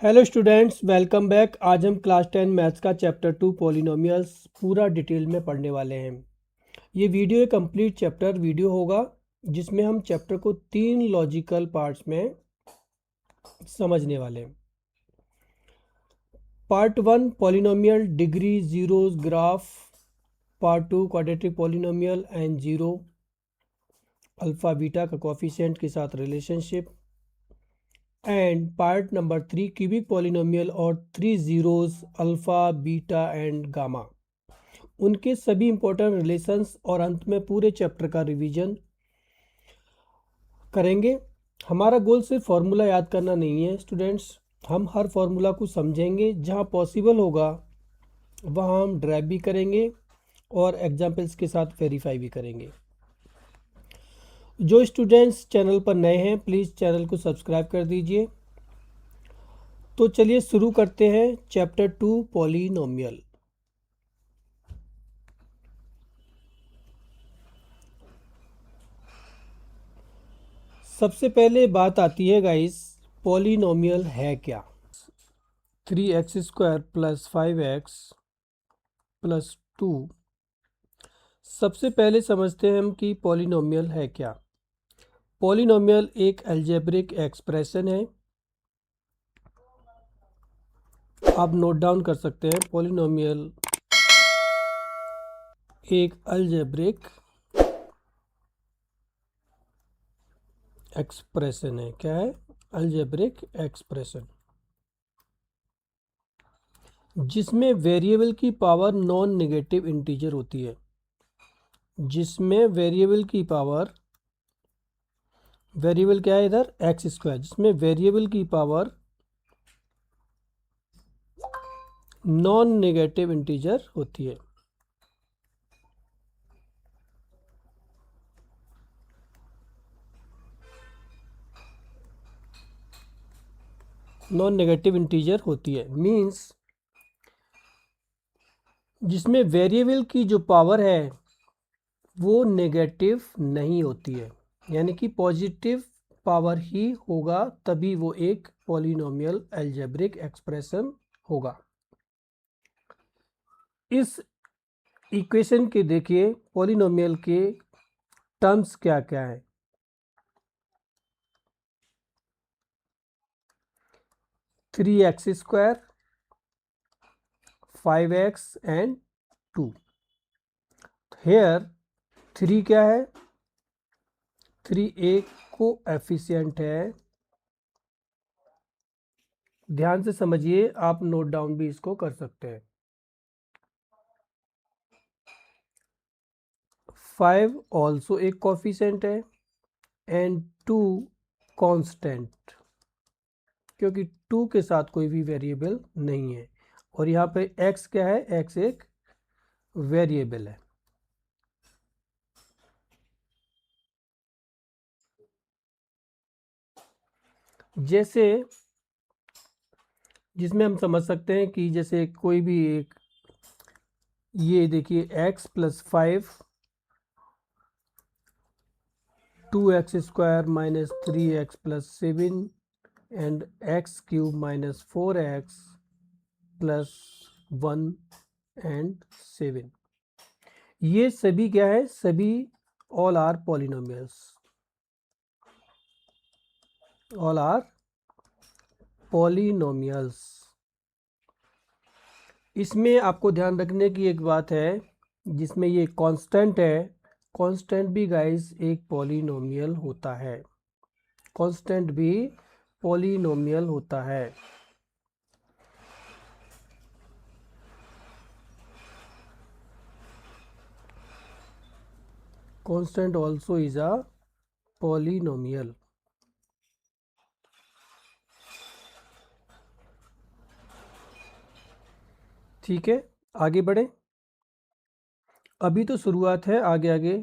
Hello students, welcome back. आज हम class 10 maths का चैप्टर 2 पॉलिनोमियल्स पूरा डिटेल में पढ़ने वाले हैं। ये वीडियो एक कंप्लीट चैप्टर वीडियो होगा जिसमें हम चैप्टर को 3 लॉजिकल पार्ट्स में समझने वाले हैं। Part 1 polynomial degree zeros graph, part 2 quadratic polynomial and zero, alpha beta का कोफिशिएंट के साथ relationship, and part number 3 cubic polynomial और 3 zeros alpha beta and gamma, उनके सभी इंपॉर्टेंट रिलेशंस और अंत में पूरे चैप्टर का रिवीजन करेंगे। हमारा गोल सिर्फ फार्मूला याद करना नहीं है स्टूडेंट्स, हम हर फार्मूला को समझेंगे, जहां पॉसिबल होगा वहां हम ड्राइव भी करेंगे और एग्जाम्पल्स के साथ वेरीफाई भी करेंगे। जो स्टूडेंट्स चैनल पर नए हैं प्लीज़ चैनल को सब्सक्राइब कर दीजिए। तो चलिए शुरू करते हैं चैप्टर 2 पॉलिनोमियल। सबसे पहले बात आती है गाइस, पॉलिनोमियल है क्या। 3x² plus 5x plus 2। सबसे पहले समझते हैं हम कि पॉलिनोमियल है क्या। पॉलिनोमियल एक अलजेब्रिक एक्सप्रेशन है। आप नोट डाउन कर सकते हैं, पॉलिनोमियल एक अलजेब्रिक एक्सप्रेशन है। क्या है? अलजेब्रिक एक्सप्रेशन जिसमें वेरिएबल की पावर नॉन नेगेटिव इंटीजर होती है। जिसमें वेरिएबल की पावर, वेरिएबल क्या है इधर? x², जिसमें वेरिएबल की पावर नॉन नेगेटिव इंटीजर होती है। नॉन नेगेटिव इंटीजर होती है मीन्स जिसमें वेरिएबल की जो पावर है वो नेगेटिव नहीं होती है, यानी कि पॉजिटिव पावर ही होगा, तभी वो एक पॉलिनोमियल अलजेब्रिक एक्सप्रेशन होगा। इस इक्वेशन के देखिए पॉलिनोमियल के टर्म्स क्या क्या है। 3x², 5x and 2। हेयर 3 क्या है? 3 एक कोएफिशिएंट है। ध्यान से समझिए, आप नोट डाउन भी इसको कर सकते हैं। 5 ऑल्सो एक कोफिशिएंट है एंड 2 कांस्टेंट, क्योंकि 2 के साथ कोई भी वेरिएबल नहीं है। और यहाँ पे x क्या है? x एक वेरिएबल है। जैसे जिसमें हम समझ सकते हैं कि जैसे कोई भी एक, ये देखिए x plus 5, 2x² minus 3x plus 7 and x³ minus 4x plus 1 and 7। ये सभी क्या है? सभी all are polynomials, all are polynomials. इसमें आपको ध्यान रखने की एक बात है, जिसमें ये कांस्टेंट है, कांस्टेंट भी गाइस एक पॉलिनोमियल होता है। कांस्टेंट भी पॉलिनोमियल होता है। Constant also is a polynomial. ठीक है, आगे बढ़े। अभी तो शुरुआत है, आगे आगे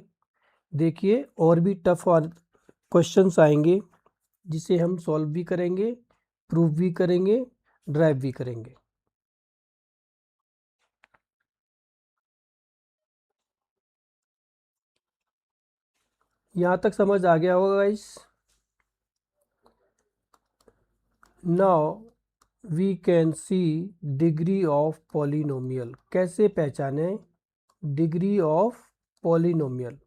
देखिए और भी टफ क्वेश्चंस आएंगे, जिसे हम सॉल्व भी करेंगे, प्रूव भी करेंगे, ड्राइव भी करेंगे। यहाँ तक समझ आ गया होगा guys. Now we can see degree of polynomial. कैसे पहचाने डिग्री ऑफ पॉलिनोमियल?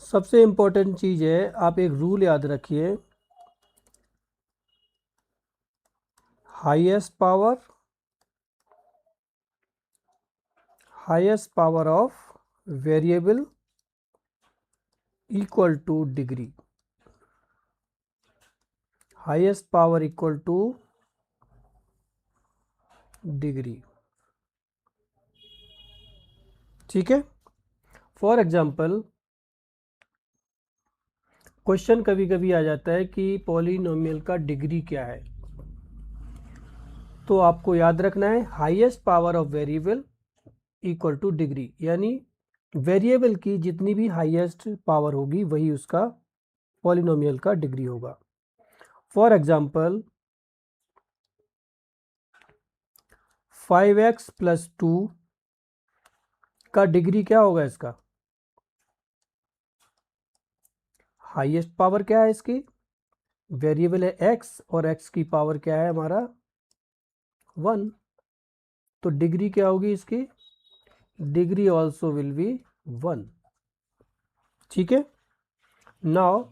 सबसे इंपॉर्टेंट चीज है, आप एक रूल याद रखिए, highest power of variable equal to degree. Highest power equal to degree. ठीक है। फॉर एग्जाम्पल, क्वेश्चन कभी कभी आ जाता है कि पॉलिनोमियल का डिग्री क्या है, तो आपको याद रखना है highest power of variable equal to degree, यानी वेरिएबल की जितनी भी हाईएस्ट पावर होगी वही उसका पॉलिनोमियल का डिग्री होगा। फॉर एग्जाम्पल, 5x प्लस 2 का डिग्री क्या होगा? इसका हाईएस्ट पावर क्या है? इसकी वेरिएबल है x और x की पावर क्या है हमारा 1, तो डिग्री क्या होगी इसकी? Degree also will be 1। ठीक है। Now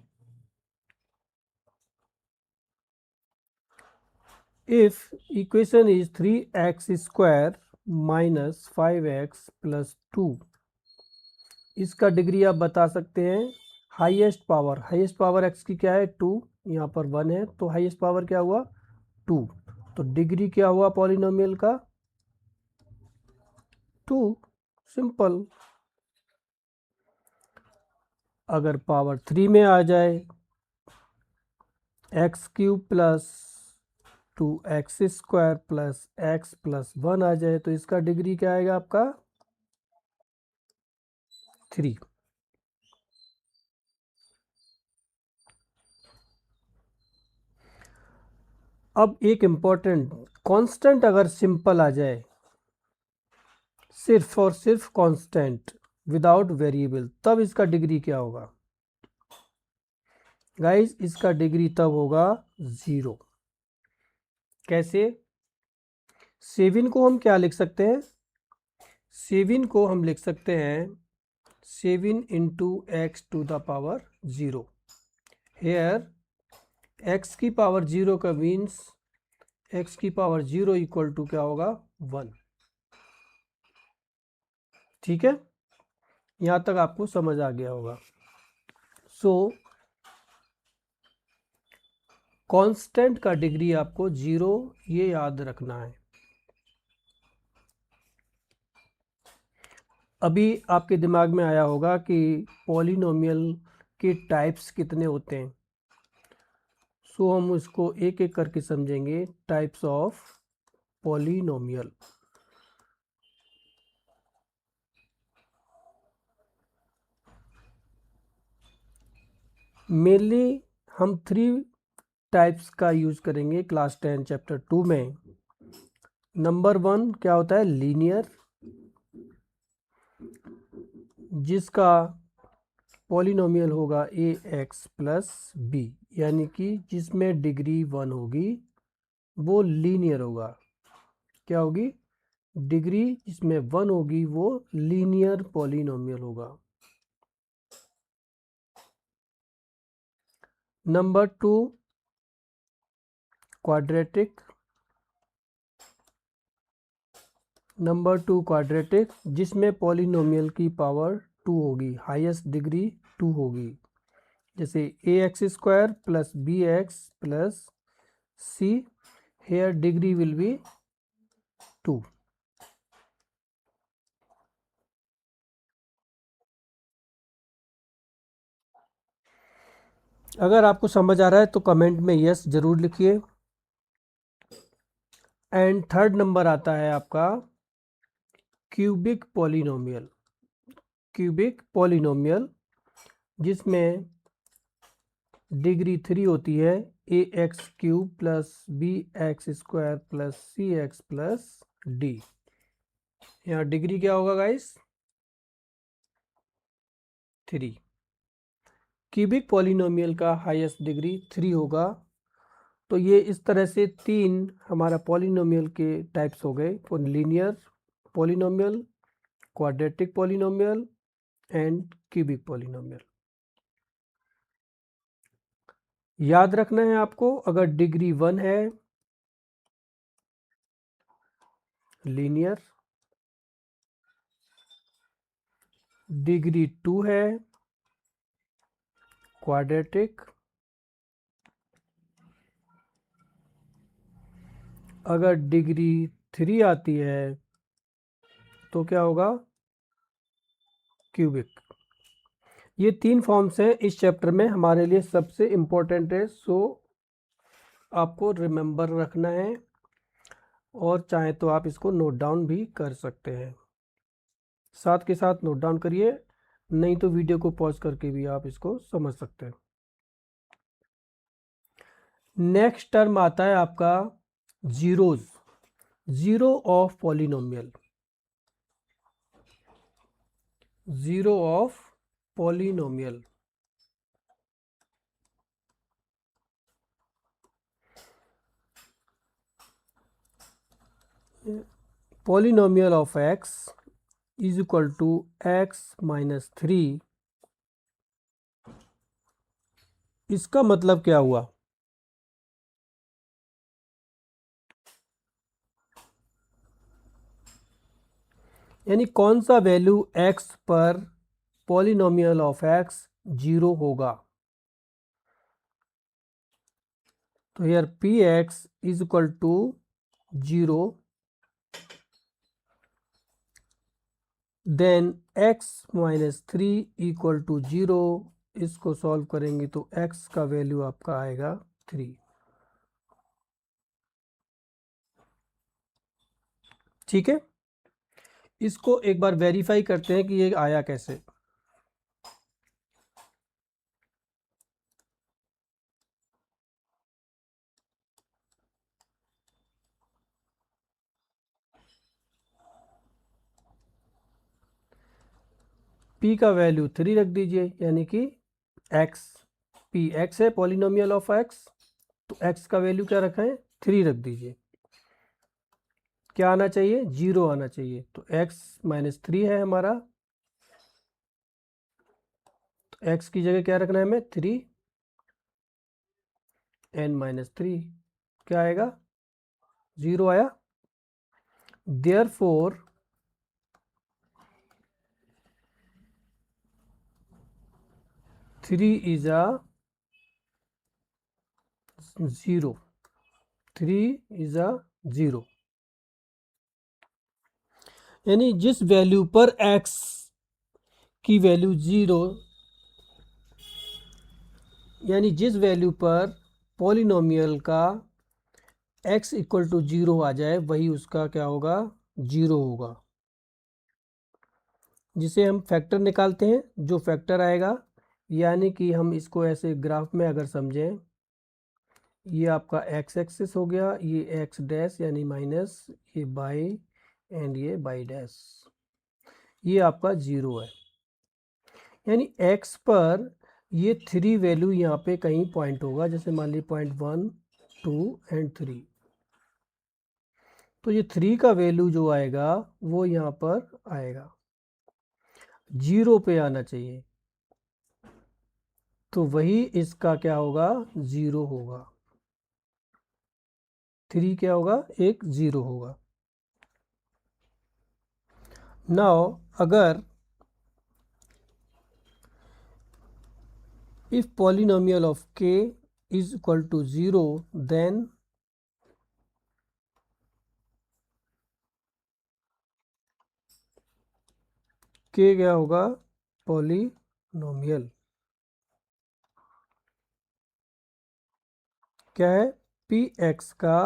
if equation is 3x square minus 5x plus 2, इसका डिग्री आप बता सकते हैं हाईएस्ट पावर x की क्या है 2, यहाँ पर 1 है, तो हाईएस्ट पावर क्या हुआ 2, तो डिग्री क्या हुआ पॉलिनोमियल का 2। सिंपल। अगर पावर 3 में आ जाए x cube plus 2x square plus x plus 1 आ जाए, तो इसका डिग्री क्या आएगा आपका 3। अब एक इंपॉर्टेंट, कांस्टेंट अगर सिंपल आ जाए, सिर्फ और सिर्फ कांस्टेंट विदाउट वेरिएबल, तब इसका डिग्री क्या होगा गाइस? इसका डिग्री तब होगा 0। कैसे? 7 को हम क्या लिख सकते हैं? 7 को हम लिख सकते हैं 7 into X to the power 0। Here x की पावर 0 का मीन्स x की पावर 0 इक्वल टू क्या होगा 1। ठीक है, यहां तक आपको समझ आ गया होगा। सो कांस्टेंट का डिग्री आपको 0 ये याद रखना है। अभी आपके दिमाग में आया होगा कि पॉलिनोमियल के टाइप्स कितने होते हैं, सो हम इसको एक एक करके समझेंगे। Types of polynomial. मेनली हम 3 टाइप्स का यूज करेंगे क्लास 10 चैप्टर 2 में। नंबर 1 क्या होता है? लीनियर, जिसका पॉलिनोमियल होगा ए एक्स प्लस बी, यानी कि जिसमें डिग्री 1 होगी वो लीनियर होगा। क्या होगी? डिग्री जिसमें 1 होगी वो लीनियर पॉलिनोमियल होगा। Number 2 quadratic. जिसमें पॉलिनोमियल की पावर 2 होगी, हाईएस्ट डिग्री 2 होगी, जैसे a x square plus B x plus c, here degree will be 2। अगर आपको समझ आ रहा है तो कमेंट में यस जरूर लिखिए। एंड थर्ड नंबर आता है आपका क्यूबिक पॉलिनोमियल, जिसमें डिग्री 3 होती है, a x cube plus B x square plus C x plus d. यहाँ डिग्री क्या होगा गाइस? 3। क्यूबिक पॉलिनोमियल का हाईएस्ट डिग्री 3 होगा। तो ये इस तरह से 3 हमारा पॉलिनोमियल के टाइप्स हो गए, linear polynomial, quadratic polynomial and cubic polynomial. याद रखना है आपको, अगर डिग्री 1 है लीनियर, डिग्री 2 है क्वाड्रेटिक, अगर डिग्री 3 आती है तो क्या होगा, क्यूबिक। ये 3 फॉर्म्स हैं इस चैप्टर में, हमारे लिए सबसे इम्पोर्टेंट है, सो आपको रिमेंबर रखना है, और चाहे तो आप इसको नोट डाउन भी कर सकते हैं। साथ के साथ नोट डाउन करिए, नहीं तो वीडियो को पॉज करके भी आप इसको समझ सकते हैं। नेक्स्ट टर्म आता है आपका zeros, zero of polynomial, zero of polynomial. Polynomial of x is equal to x minus 3। इसका मतलब क्या हुआ, यानी कौन सा वैल्यू x पर पॉलिनोमियल ऑफ x 0 होगा। तो here px is equal to 0, then x minus 3 equal to 0। इसको सॉल्व करेंगे तो x का वैल्यू आपका आएगा 3। ठीक है, इसको एक बार वेरीफाई करते हैं कि ये आया कैसे। p का वैल्यू 3 रख दीजिए, यानी कि x, p x है पॉलिनोमियल ऑफ x, तो x का वैल्यू क्या रखा है 3 रख दीजिए। क्या आना चाहिए, 0 आना चाहिए, तो x माइनस 3 है हमारा, तो x की जगह क्या रखना है हमें 3 n माइनस 3, क्या आएगा 0 आया। Therefore 3 is a 0, 3 is a 0, यानी जिस वैल्यू पर x की वैल्यू 0, यानी जिस वैल्यू पर पॉलिनोमियल का x इक्वल टू 0 आ जाए वही उसका क्या होगा 0 होगा। जिसे हम फैक्टर निकालते हैं, जो फैक्टर आएगा, यानी कि हम इसको ऐसे ग्राफ में अगर समझें, ये आपका x एक्सिस हो गया, ये x डैश यानी माइनस, ये बाई एंड ये बाई डैश, ये आपका 0 है। यानी x पर ये 3 वैल्यू यहाँ पे कहीं पॉइंट होगा, जैसे मान ली पॉइंट 1 2 एंड 3, तो ये 3 का वैल्यू जो आएगा वो यहाँ पर आएगा, 0 पे आना चाहिए, तो वही इसका क्या होगा 0 होगा, 3 क्या होगा एक 0 होगा। नाउ अगर if polynomial of k is equal to 0, then k क्या होगा पॉलिनोमियल, क्या है पी एक्स का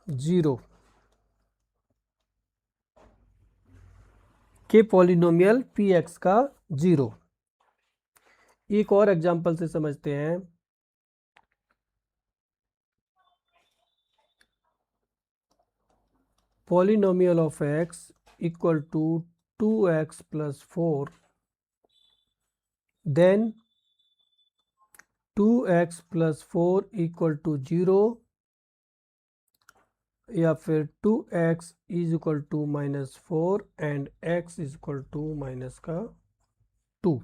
0, के पॉलिनोमियल पी एक्स का 0। एक और एग्जांपल से समझते हैं। Polynomial of x equal to 2x plus 4 then 2x + 4 = 0 या फिर 2x = -4 एंड x = -2।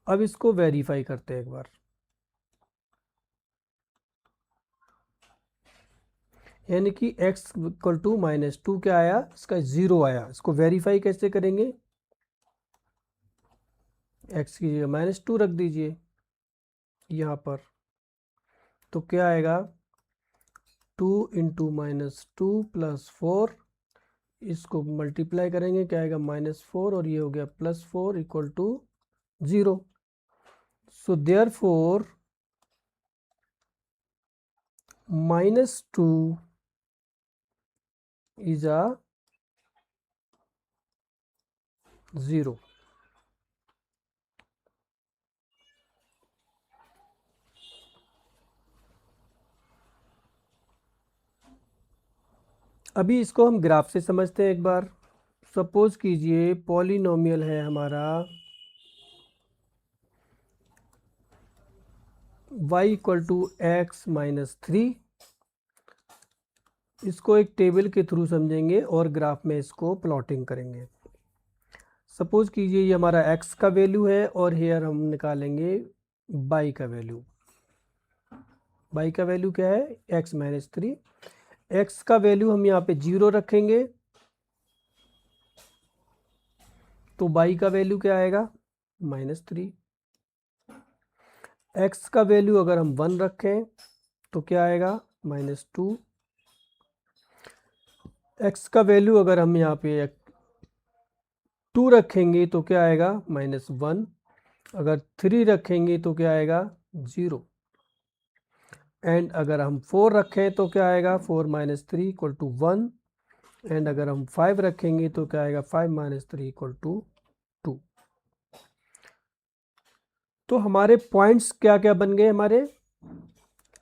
अब इसको वेरीफाई करते हैं एक बार। यानी कि x = -2 क्या आया, इसका 0 आया। इसको वेरीफाई कैसे करेंगे, x की जगह -2 रख दीजिए यहाँ पर, तो क्या आएगा 2 × -2 + 4, इसको मल्टीप्लाई करेंगे क्या आएगा -4 और ये हो गया +4 = 0। So therefore -2 is a 0। अभी इसको हम ग्राफ से समझते हैं एक बार। सपोज कीजिए पॉलिनोमियल है हमारा y = x - 3। इसको एक टेबल के थ्रू समझेंगे और ग्राफ में इसको प्लॉटिंग करेंगे। सपोज कीजिए ये हमारा x का वैल्यू है और हेयर हम निकालेंगे y का वैल्यू। y का वैल्यू क्या है, x - 3। x का वैल्यू हम यहाँ पे 0 रखेंगे तो y का वैल्यू क्या आएगा -3। x का वैल्यू अगर हम 1 रखें तो क्या आएगा -2। x का वैल्यू अगर हम यहाँ पे 2 रखेंगे तो क्या आएगा -1। अगर 3 रखेंगे तो क्या आएगा 0। एंड अगर हम 4 रखें तो क्या आएगा 4 - 3 = 1। एंड अगर हम 5 रखेंगे तो क्या आएगा 5 - 3 = 2। तो हमारे पॉइंट्स क्या क्या बन गए,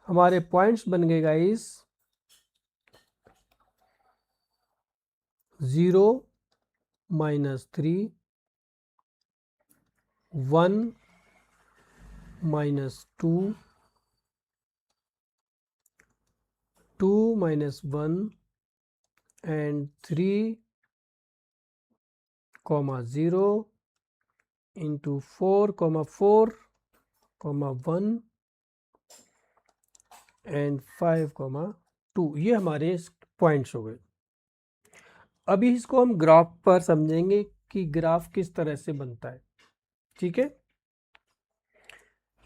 हमारे पॉइंट्स बन गए गाइस 0 -3 1 -2 2 -1 and 3, 0 into 4, 4, 1 and 5, 2। ये हमारे पॉइंट्स हो गए। अभी इसको हम ग्राफ पर समझेंगे कि ग्राफ किस तरह से बनता है। ठीक है,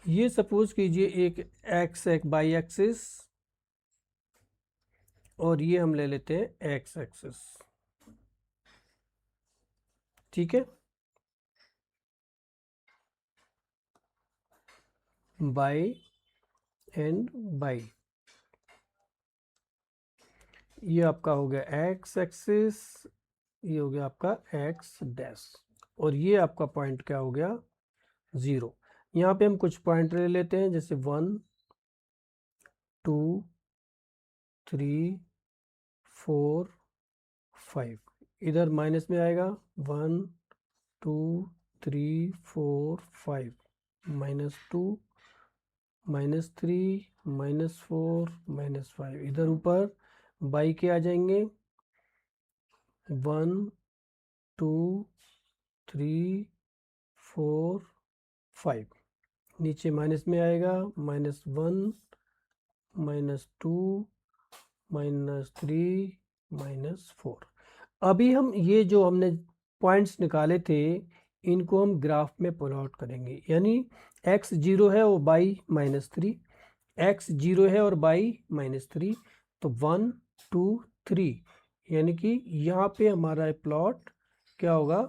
ये सपोज कीजिए एक x एक बाई एक्सिस और ये हम ले लेते हैं x एक्सिस। ठीक है, बाई एंड बाई, ये आपका हो गया x एक्सिस, ये हो गया आपका x' और ये आपका पॉइंट क्या हो गया 0। यहाँ पे हम कुछ पॉइंट ले लेते हैं जैसे 1 2 3 4 5। इधर माइनस में आएगा 1 2 3 4 5 -2 -3 -4 -5। इधर ऊपर बाई के आ जाएंगे 1 2 3 4 5। नीचे माइनस में आएगा -1 -2 -3 -4। अभी हम ये जो हमने पॉइंट्स निकाले थे इनको हम ग्राफ में प्लॉट करेंगे। यानी x 0 है और y -3, x 0 है और y -3, तो 1 2 3, यानी कि यहाँ पे हमारा प्लॉट क्या होगा,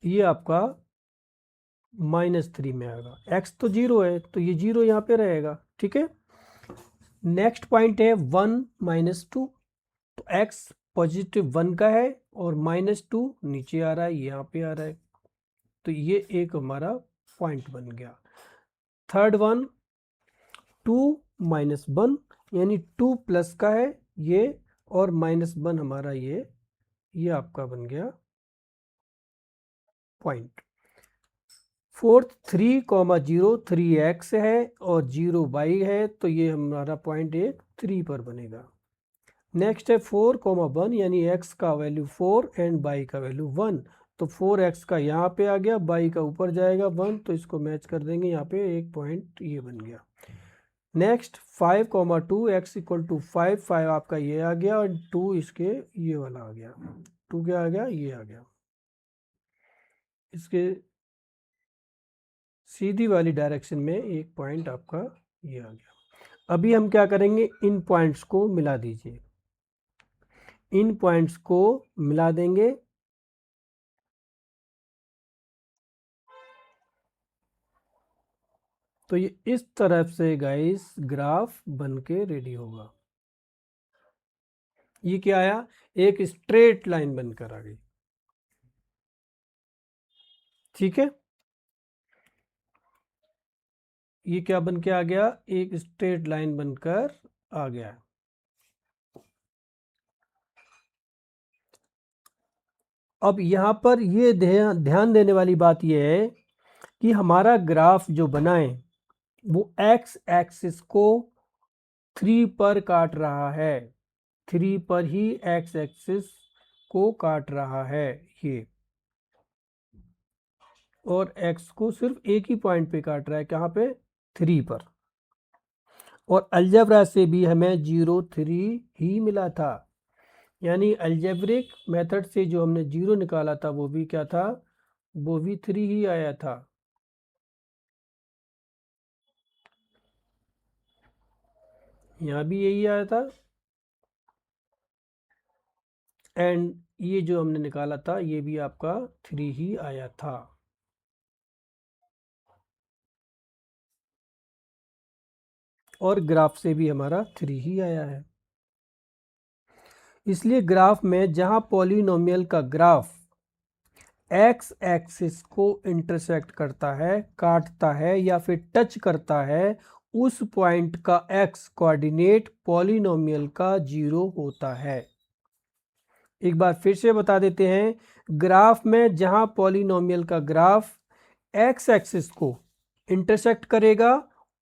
ये आपका -3 में आएगा। x तो 0 है तो ये 0 यहाँ पे रहेगा। ठीक है, नेक्स्ट पॉइंट है 1 -2, तो x +1 का है और -2 नीचे आ रहा है, यहाँ पे आ रहा है, तो ये एक हमारा पॉइंट बन गया। थर्ड वन 2 -1, यानी 2 प्लस का है ये और -1 हमारा ये ये आपका बन गया पॉइंट। फोर्थ 3,0 3x है और 0 y है, तो ये हमारा पॉइंट एक 3 पर बनेगा। नेक्स्ट है 4,1 यानी x का वैल्यू 4 एंड y का वैल्यू 1, तो 4x का यहाँ पे आ गया, y का ऊपर जाएगा 1, तो इसको मैच कर देंगे, यहाँ पे एक पॉइंट ये बन गया। नेक्स्ट 5,2 x इक्वल टू 5, 5 आपका ये आ गया और 2 इसके ये वाला आ गया, 2 क्या आ गया, ये आ गया। इसके सीधी वाली डायरेक्शन में एक पॉइंट आपका ये आ गया। अभी हम क्या करेंगे, इन पॉइंट्स को मिला दीजिए, इन पॉइंट्स को मिला देंगे, तो ये इस तरफ से गाइस ग्राफ बन के रेडी होगा। ये क्या आया, एक स्ट्रेट लाइन बनकर आ गई, ठीक है। ये क्या बन के आ गया, एक स्ट्रेट लाइन बनकर आ गया। अब यहाँ पर ये ध्यान देने वाली बात ये है कि हमारा ग्राफ जो बनाए वो एक्स एक्सिस को 3 पर काट रहा है, 3 पर ही एक्स एक्सिस को काट रहा है ये, और x को सिर्फ एक ही पॉइंट पे काट रहा है, कहाँ पे, 3 पर। और अलजेब्रा से भी हमें 0 3 ही मिला था, यानी अलजेब्रिक मेथड से जो हमने 0 निकाला था वो भी क्या था, वो भी 3 ही आया था। यहाँ भी यही आया था, एंड ये जो हमने निकाला था ये भी आपका 3 ही आया था। और ग्राफ से भी हमारा 3 ही आया है। इसलिए ग्राफ में जहां पॉलिनोमियल का ग्राफ एक्स एक्सिस को इंटरसेक्ट करता है, काटता है या फिर टच करता है, उस पॉइंट का एक्स कोऑर्डिनेट पॉलिनोमियल का 0 होता है। एक बार फिर से बता देते हैं, ग्राफ में जहां पॉलिनोमियल का ग्राफ एक्स एक्सिस को इंटरसेक्ट करेगा,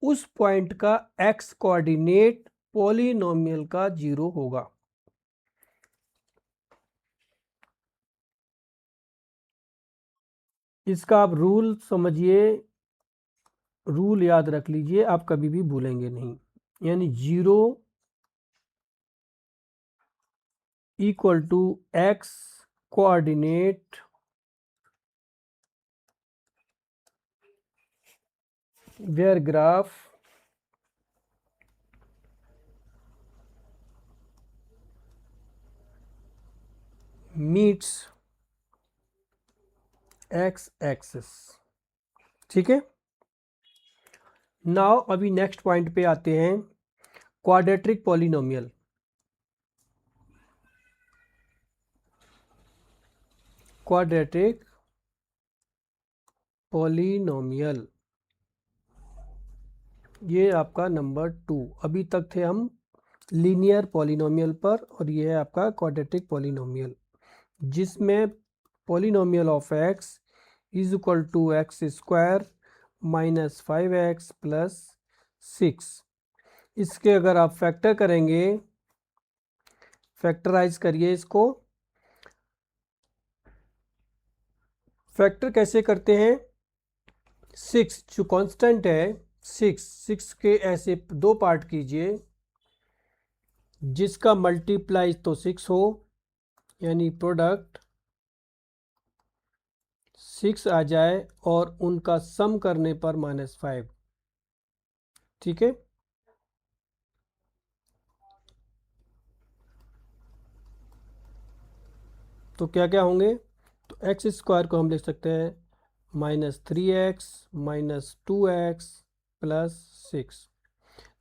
उस पॉइंट का एक्स कोऑर्डिनेट पॉलिनोमियल का 0 होगा। इसका आप रूल समझिए, रूल याद रख लीजिए, आप कभी भी भूलेंगे नहीं। यानी 0 equal to X coordinate where graph meets X axis, ठीक है। नाउ अभी नेक्स्ट पॉइंट पे आते हैं, क्वाड्रेटिक पॉलिनोमियल। क्वाड्रेटिक पॉलिनोमियल, ये आपका नंबर 2। अभी तक थे हम लीनियर पॉलिनोमियल पर, और ये है आपका क्वाड्रेटिक पॉलिनोमियल, जिसमें polynomial of X is equal to x square minus 5x plus 6। इसके अगर आप फैक्टर करेंगे, फैक्टराइज करिए इसको। फैक्टर कैसे करते हैं, 6 जो कांस्टेंट है, 6 के ऐसे 2 पार्ट कीजिए, जिसका मल्टीप्लाई तो 6 हो, यानी प्रोडक्ट 6 आ जाए, और उनका सम करने पर -5, ठीक है। तो क्या क्या होंगे, तो एक्स स्क्वायर को हम लिख सकते हैं -3x माइनस 2x प्लस 6।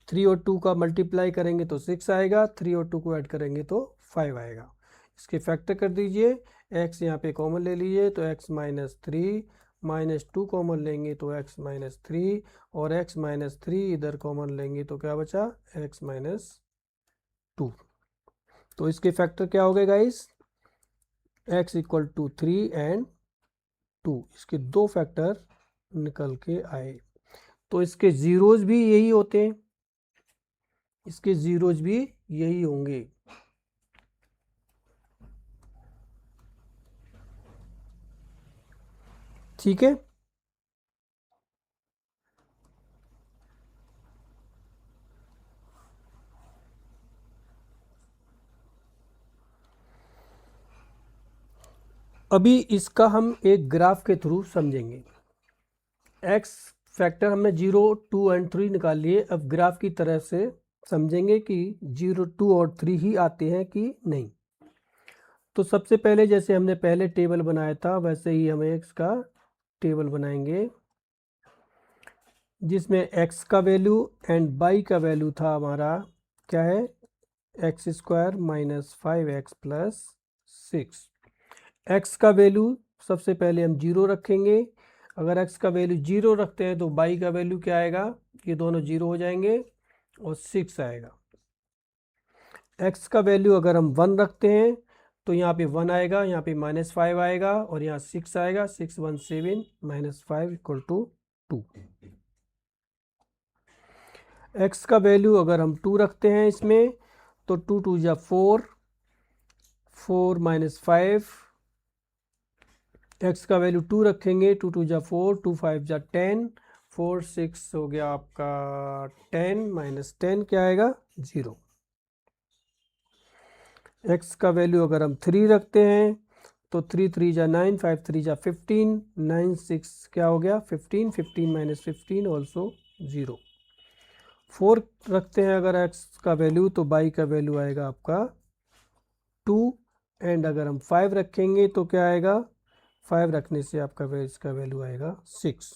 3 और 2 का मल्टीप्लाई करेंगे तो 6 आएगा, 3 और 2 को ऐड करेंगे तो 5 आएगा। इसके फैक्टर कर दीजिए, x यहाँ पे कॉमन ले लीजिए तो x -3, -2 कॉमन लेंगे तो x -3, और x -3 इधर कॉमन लेंगे तो क्या बचा, x -2। तो इसके फैक्टर क्या हो गए guys, x equal to 3 and 2, इसके 2 फैक्टर निकल के आए। तो इसके ज़ीरोज़ भी यही होते हैं, इसके ज़ीरोज़ भी यही होंगे। ठीक है, अभी इसका हम एक ग्राफ के थ्रू समझेंगे। x फैक्टर हमने 0, 2 एंड 3 निकाल लिए। अब ग्राफ की तरह से समझेंगे कि 0, 2 और 3 ही आते हैं कि नहीं। तो सबसे पहले जैसे हमने पहले टेबल बनाया था वैसे ही हमें x का टेबल बनाएंगे, जिसमें x का वैल्यू एंड y का वैल्यू था हमारा क्या है, x square minus 5x plus 6। x का वैल्यू सबसे पहले हम 0 रखेंगे। अगर x का वैल्यू 0 रखते हैं तो y का वैल्यू क्या आएगा, ये दोनों 0 हो जाएंगे और 6 आएगा। x का वैल्यू अगर हम 1 रखते हैं तो यहाँ पे 1 आएगा, यहाँ पे -5 आएगा और यहाँ 6 आएगा। 6 1 7 -5 इक्वल टू 2। x का वैल्यू अगर हम 2 रखते हैं इसमें तो 2 2 जा 4, 4 -5, x का वैल्यू 2 रखेंगे, 2 2 जा 4, 2 5 जा 10, 4 6 हो गया आपका 10 -10 क्या आएगा 0। x का वैल्यू अगर हम 3 रखते हैं तो 3 3 जा 9, 5 3 जा 15, 9 6 क्या हो गया 15, 15 -15 ऑल्सो 0। 4 रखते हैं अगर x का वैल्यू तो y का वैल्यू आएगा आपका 2 एंड अगर हम 5 रखेंगे तो क्या आएगा, 5 रखने से आपका इसका वैल्यू आएगा 6।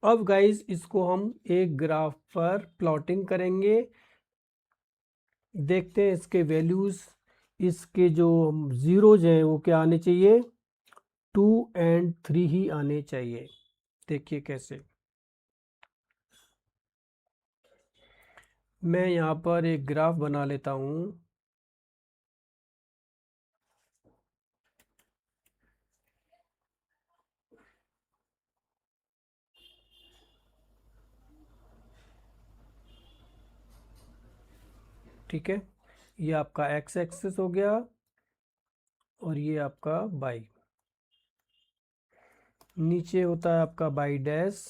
अब गाइस इसको हम एक ग्राफ पर प्लॉटिंग करेंगे, देखते हैं इसके वैल्यूज़, इसके जो ज़ीरोज़ हैं वो क्या आने चाहिए, 2 एंड 3 ही आने चाहिए। देखिए कैसे, मैं यहाँ पर एक ग्राफ बना लेता हूँ। ठीक है, ये आपका x एक्सिस हो गया और ये आपका y, नीचे होता है आपका y डैश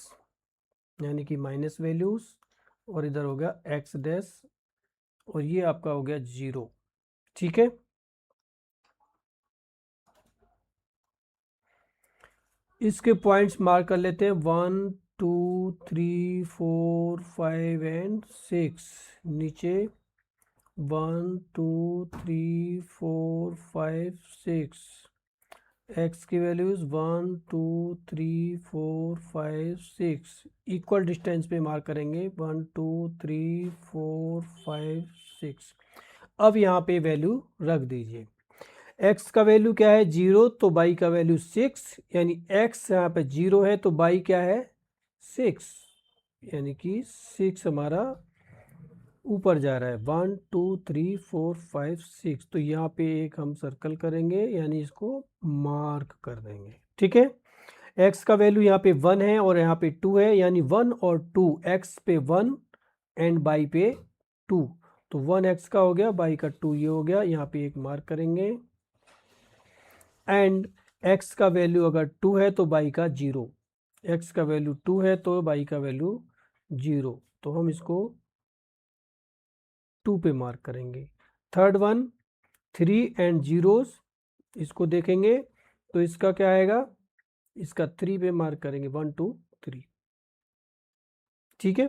यानी कि माइनस वैल्यूज़, और इधर हो गया x डैश और ये आपका हो गया 0। ठीक है, इसके पॉइंट्स मार्क कर लेते हैं 1 2 3 4 5 एंड 6। नीचे 1 2 3 4 5 6, x की वैल्यूज 1 2 3 4 5 6, इक्वल डिस्टेंस पे मार्क करेंगे 1 2 3 4 5 6। अब यहाँ पे वैल्यू रख दीजिए। x का वैल्यू क्या है 0 तो y का वैल्यू 6, यानी x यहाँ पे 0 है तो y क्या है 6, यानी कि 6 हमारा ऊपर जा रहा है। 1 2 3 4 5 6, तो यहाँ पे एक हम सर्कल करेंगे यानी इसको मार्क कर देंगे। ठीक है, x का वैल्यू यहाँ पे 1 है और यहाँ पे 2 है, यानी 1 और 2, x पे 1 एंड y पे 2, तो 1 x का हो गया, y का 2 ये हो गया, यहाँ पे एक मार्क करेंगे। एंड x का वैल्यू अगर 2 है तो y का 0, x का वैल्यू 2 है तो y का वैल्यू 0, तो हम इसको 2 पे मार्क करेंगे। थर्ड वन 3 एंड जीरोस, इसको देखेंगे तो इसका क्या आएगा, इसका 3 पे मार्क करेंगे, 1 2 3। ठीक है,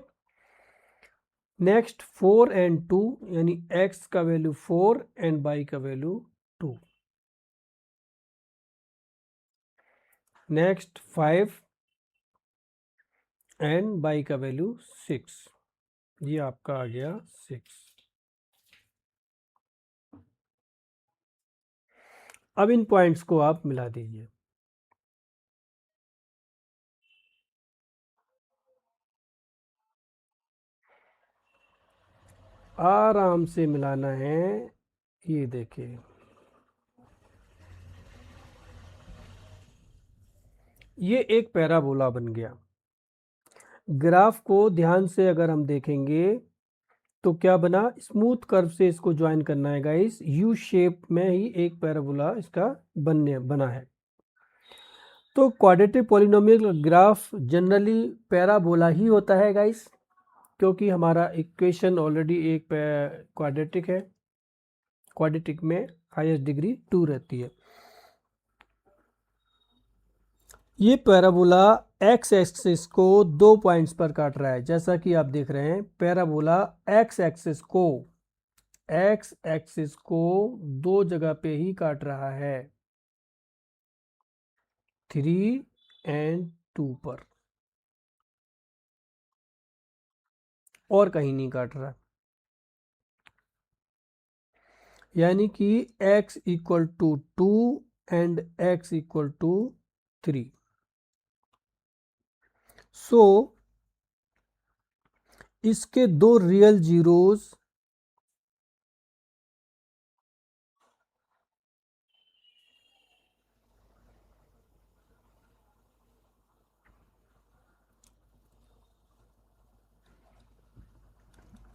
नेक्स्ट 4 एंड 2, यानी x का वैल्यू 4 एंड y का वैल्यू 2। नेक्स्ट 5 एंड y का वैल्यू 6, ये आपका आ गया 6। अब इन पॉइंट्स को आप मिला दीजिए, आराम से मिलाना है। ये देखिए ये एक पैराबोला बन गया। ग्राफ को ध्यान से अगर हम देखेंगे तो क्या बना, स्मूथ कर्व से इसको ज्वाइन करना है गाइस, यू शेप में ही एक पैराबोला इसका बना है। तो quadratic polynomial graph generally parabola ही होता है गाइस, क्योंकि हमारा इक्वेशन ऑलरेडी एक क्वाड्रेटिक है। क्वाड्रेटिक में हाईएस्ट डिग्री 2 रहती है। ये पैराबोला एक्स एक्सिस को 2 पॉइंट्स पर काट रहा है, जैसा कि आप देख रहे हैं। पैराबोला एक्स एक्सिस को 2 जगह पे ही काट रहा है, 3 और 2 पर, और कहीं नहीं काट रहा। यानी कि x equal to 2 and x equal to 3। So इसके दो real zeros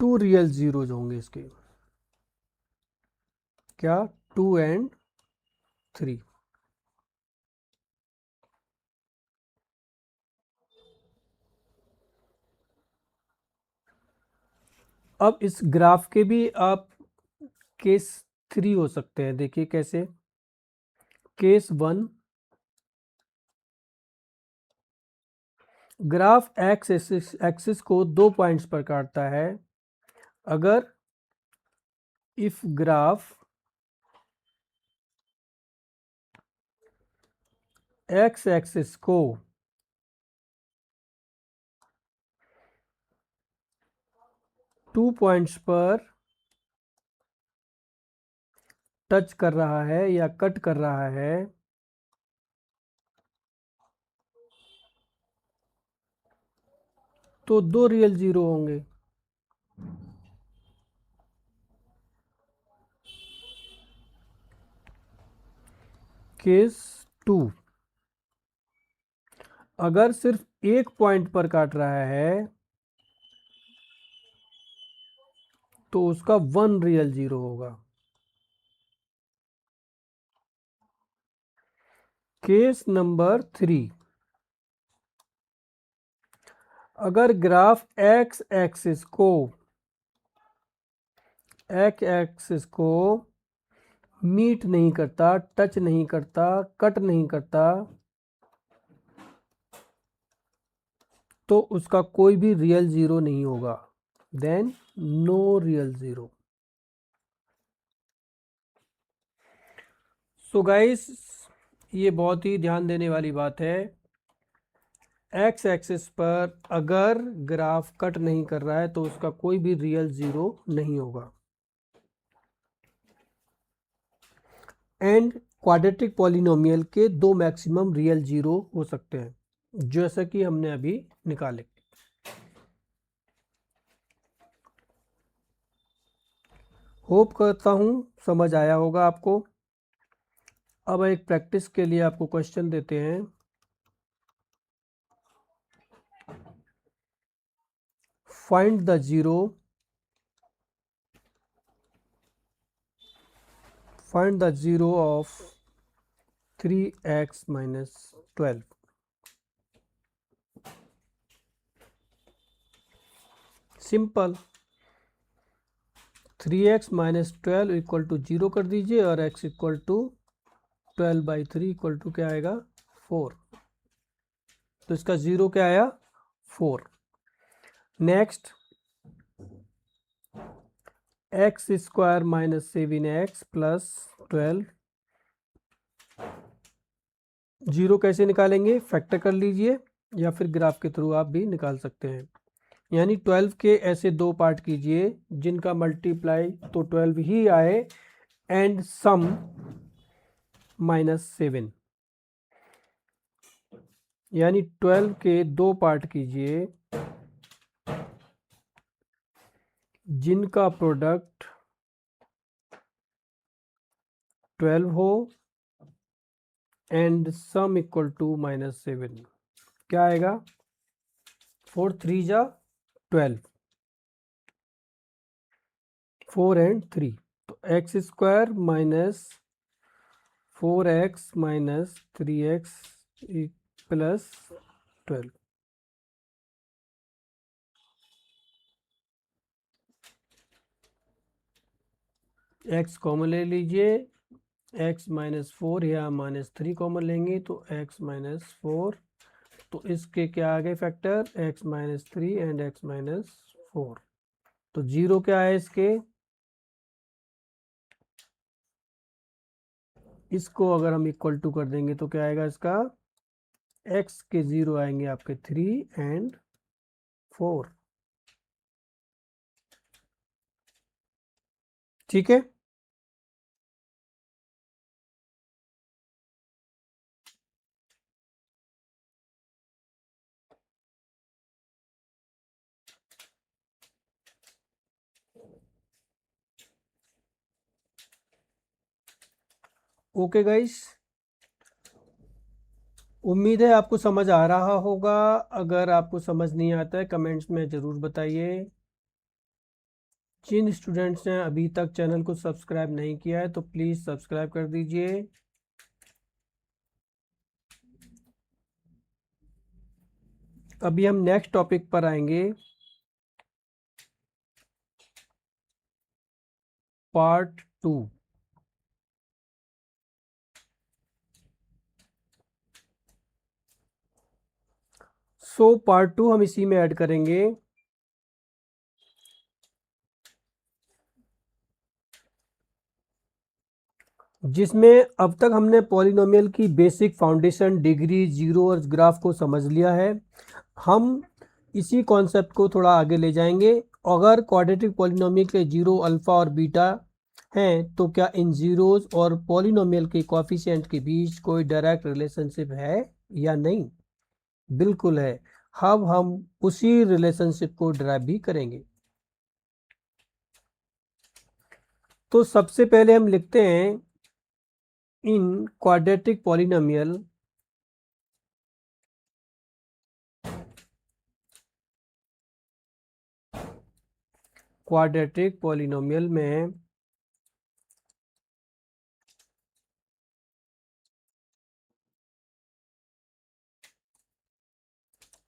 two real zeros होंगे इसके, क्या, 2 और 3। अब इस ग्राफ के भी आप केस 3 हो सकते हैं। देखिए कैसे। केस 1, ग्राफ एक्स एक्सिस को 2 पॉइंट्स पर काटता है। अगर इफ ग्राफ एक्स एक्सिस को 2 पॉइंट्स पर टच कर रहा है या कट कर रहा है, तो 2 रियल जीरो होंगे। केस 2, अगर सिर्फ एक पॉइंट पर काट रहा है तो उसका 1 रियल जीरो होगा। केस नंबर 3, अगर ग्राफ एक्स एक्सिस को मीट नहीं करता, टच नहीं करता, कट नहीं करता, तो उसका कोई भी रियल जीरो नहीं होगा। Then no real zero. So guys, ये बहुत ही ध्यान देने वाली बात है। एक्स एक्सिस पर अगर ग्राफ कट नहीं कर रहा है तो उसका कोई भी रियल जीरो नहीं होगा। एंड क्वाड्रेटिक पॉलिनोमियल के 2 मैक्सिमम रियल जीरो हो सकते हैं, जैसा कि हमने अभी निकाले। होप करता हूँ समझ आया होगा आपको। अब एक प्रैक्टिस के लिए आपको क्वेश्चन देते हैं। Find the zero of 3x minus 12। Simple, 3x minus 12 equal to 0 कर दीजिए और x equal to 12/3 equal to क्या आएगा, 4। तो इसका 0 क्या आया, 4। Next, X square minus 7x plus 12, 0 कैसे निकालेंगे, फैक्टर कर लीजिए या फिर ग्राफ के थ्रू आप भी निकाल सकते हैं। यानी 12 के ऐसे 2 पार्ट कीजिए जिनका मल्टीप्लाई तो 12 ही आए एंड सम -7। यानी 12 के 2 पार्ट कीजिए जिनका प्रोडक्ट 12 हो एंड सम इक्वल टू -7, क्या आएगा? 4 3 जा 12, 4 एंड 3, तो x square minus 4x minus 3x plus 12। x common ले लीजिए, x -4 या -3 कॉमन लेंगे तो x -4, तो इसके क्या आ गए फैक्टर? x -3 एंड x -4, तो 0 क्या है इसके? इसको अगर हम इक्वल टू कर देंगे तो क्या आएगा इसका? x के 0 आएंगे आपके 3 एंड 4। ठीक है, ओके गाइस, उम्मीद है आपको समझ आ रहा होगा। अगर आपको समझ नहीं आता है कमेंट्स में ज़रूर बताइए। जिन स्टूडेंट्स ने अभी तक चैनल को सब्सक्राइब नहीं किया है तो प्लीज़ सब्सक्राइब कर दीजिए। अभी हम नेक्स्ट टॉपिक पर आएंगे, पार्ट 2। सो पार्ट 2 हम इसी में ऐड करेंगे। जिसमें अब तक हमने पॉलिनोमियल की बेसिक फाउंडेशन, डिग्री, जीरो और ग्राफ को समझ लिया है। हम इसी कॉन्सेप्ट को थोड़ा आगे ले जाएंगे। अगर क्वाड्रेटिक पॉलिनोमियल के जीरो, अल्फा और बीटा हैं तो क्या इन जीरोस और पॉलिनोमियल के कोएफिशिएंट के बीच कोई डायरेक्ट रिलेशनशिप है या नहीं? बिल्कुल है। अब हम उसी रिलेशनशिप को ड्राइव भी करेंगे। तो सबसे पहले हम लिखते हैं इन क्वाड्रेटिक पॉलिनोमियल में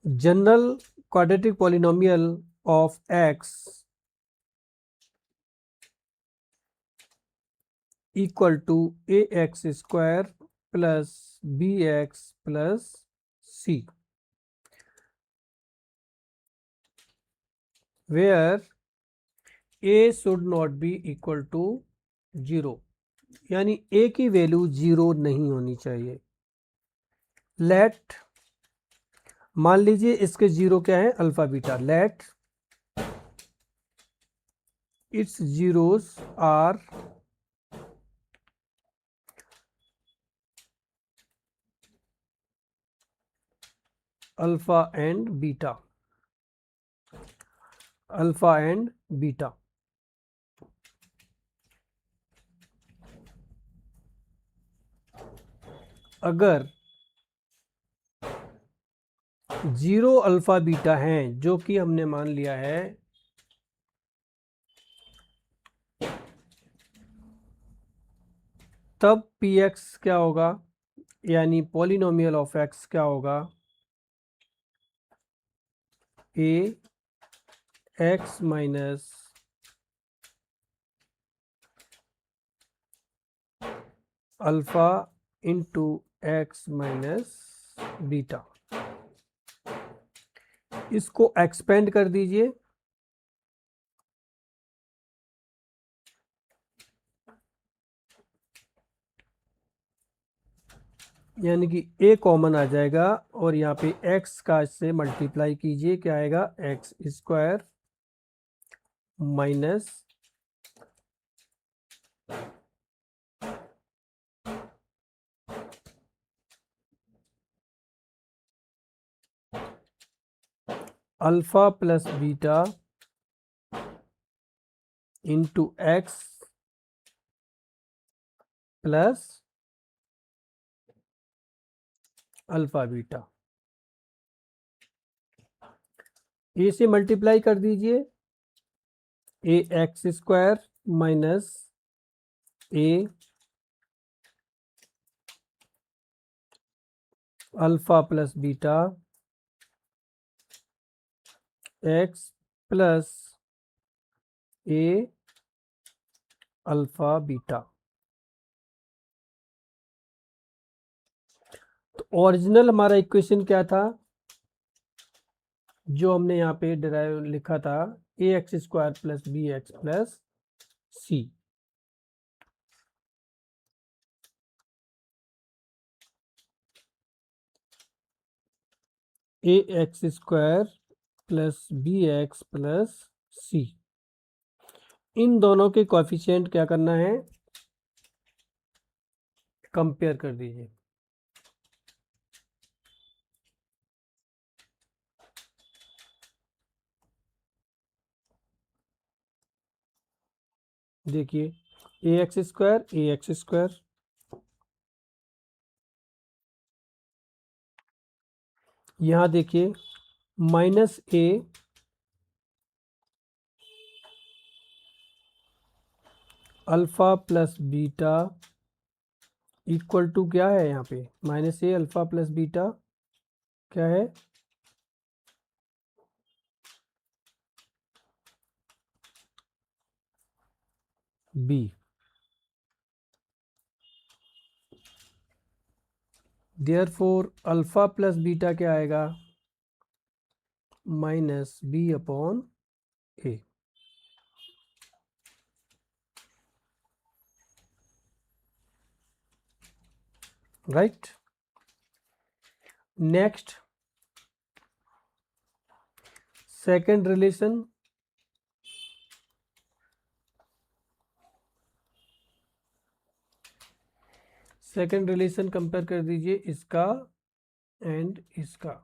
general quadratic polynomial of x equal to ax square plus bx plus c, where a should not be equal to 0, यानी a की वैल्यू 0 नहीं होनी चाहिए। लेट, मान लीजिए इसके 0 क्या है? Alpha beta. Let its zeros are alpha and beta, alpha and beta. अगर 0 अल्फा बीटा हैं, जो कि हमने मान लिया है, तब px क्या होगा? यानी पॉलिनोमियल ऑफ x क्या होगा? a x minus alpha into x minus beta. इसको एक्सपेंड कर दीजिए, यानी कि a कॉमन आ जाएगा और यहाँ पे x का इससे मल्टीप्लाई कीजिए, क्या आएगा? X square minus alpha plus beta into x plus alpha beta. A से मल्टीप्लाई कर दीजिए, a x square minus a alpha plus beta x plus a alpha beta. तो ओरिजिनल हमारा इक्वेशन क्या था, जो हमने यहाँ पे डिराइव लिखा था, a x square plus B x plus c. A x square plus B x plus c, इन दोनों के कोएफिशिएंट क्या करना है, कंपेयर कर दीजिए। देखिए ए एक्स स्क्वायर, यहाँ देखिए minus a alpha plus beta equal to क्या है, यहाँ पे minus a alpha plus beta क्या है, b. Therefore alpha plus beta क्या आएगा, minus B upon a. Right. Next second relation, second relation compare कर दीजिए इसका एंड इसका,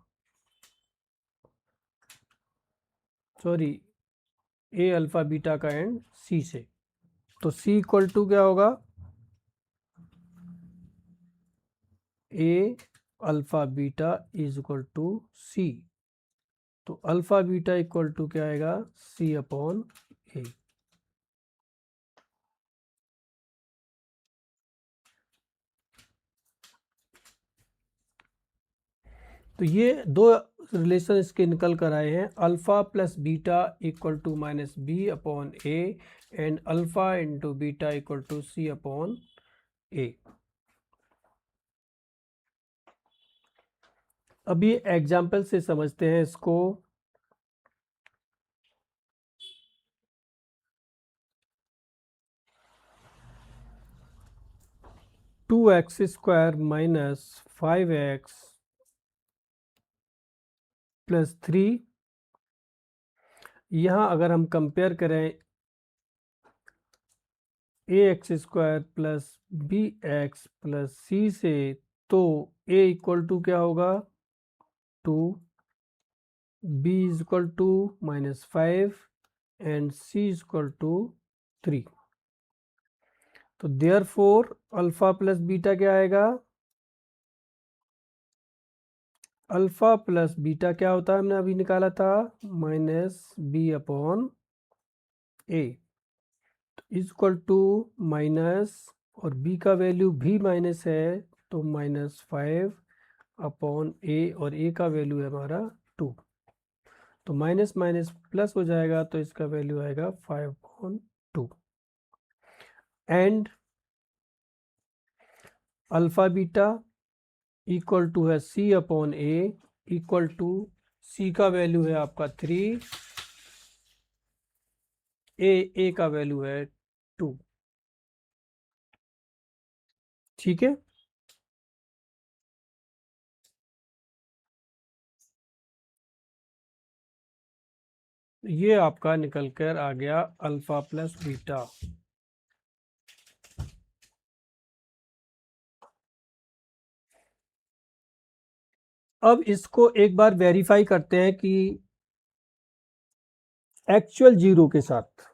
सॉरी ए अल्फा बीटा का एंड सी से। तो सी इक्वल टू क्या होगा, a alpha beta is equal to c. तो अल्फा बीटा इक्वल टू क्या आएगा, सी अपॉन ए। तो ये दो रिलेशन इसके निकल कर आए हैं, alpha plus beta equal to minus B upon a and alpha into beta equal to c upon a. अभी एग्जाम्पल से समझते हैं इसको। Two x square minus 5x plus 3, यहाँ अगर हम कंपेयर करें a x square plus B x plus c से, तो ए इक्वल टू क्या होगा 2, b is equal to -5 and c is equal to 3। तो देयरफॉर अल्फा प्लस बीटा क्या आएगा, अल्फा प्लस बीटा क्या होता है, हमने अभी निकाला था minus B upon A is equal to minus, और बी का वैल्यू भी माइनस है तो -5 अपॉन ए, और ए का वैल्यू है हमारा 2। तो माइनस माइनस प्लस हो जाएगा, तो इसका वैल्यू आएगा 5/2 and alpha beta equal to है C upon A equal to, C का वैल्यू है आपका 3, ए का वैल्यू है 2। ठीक है। ये आपका निकल कर आ गया अल्फा प्लस बीटा। अब इसको एक बार वेरीफाई करते हैं कि एक्चुअल जीरो के साथ।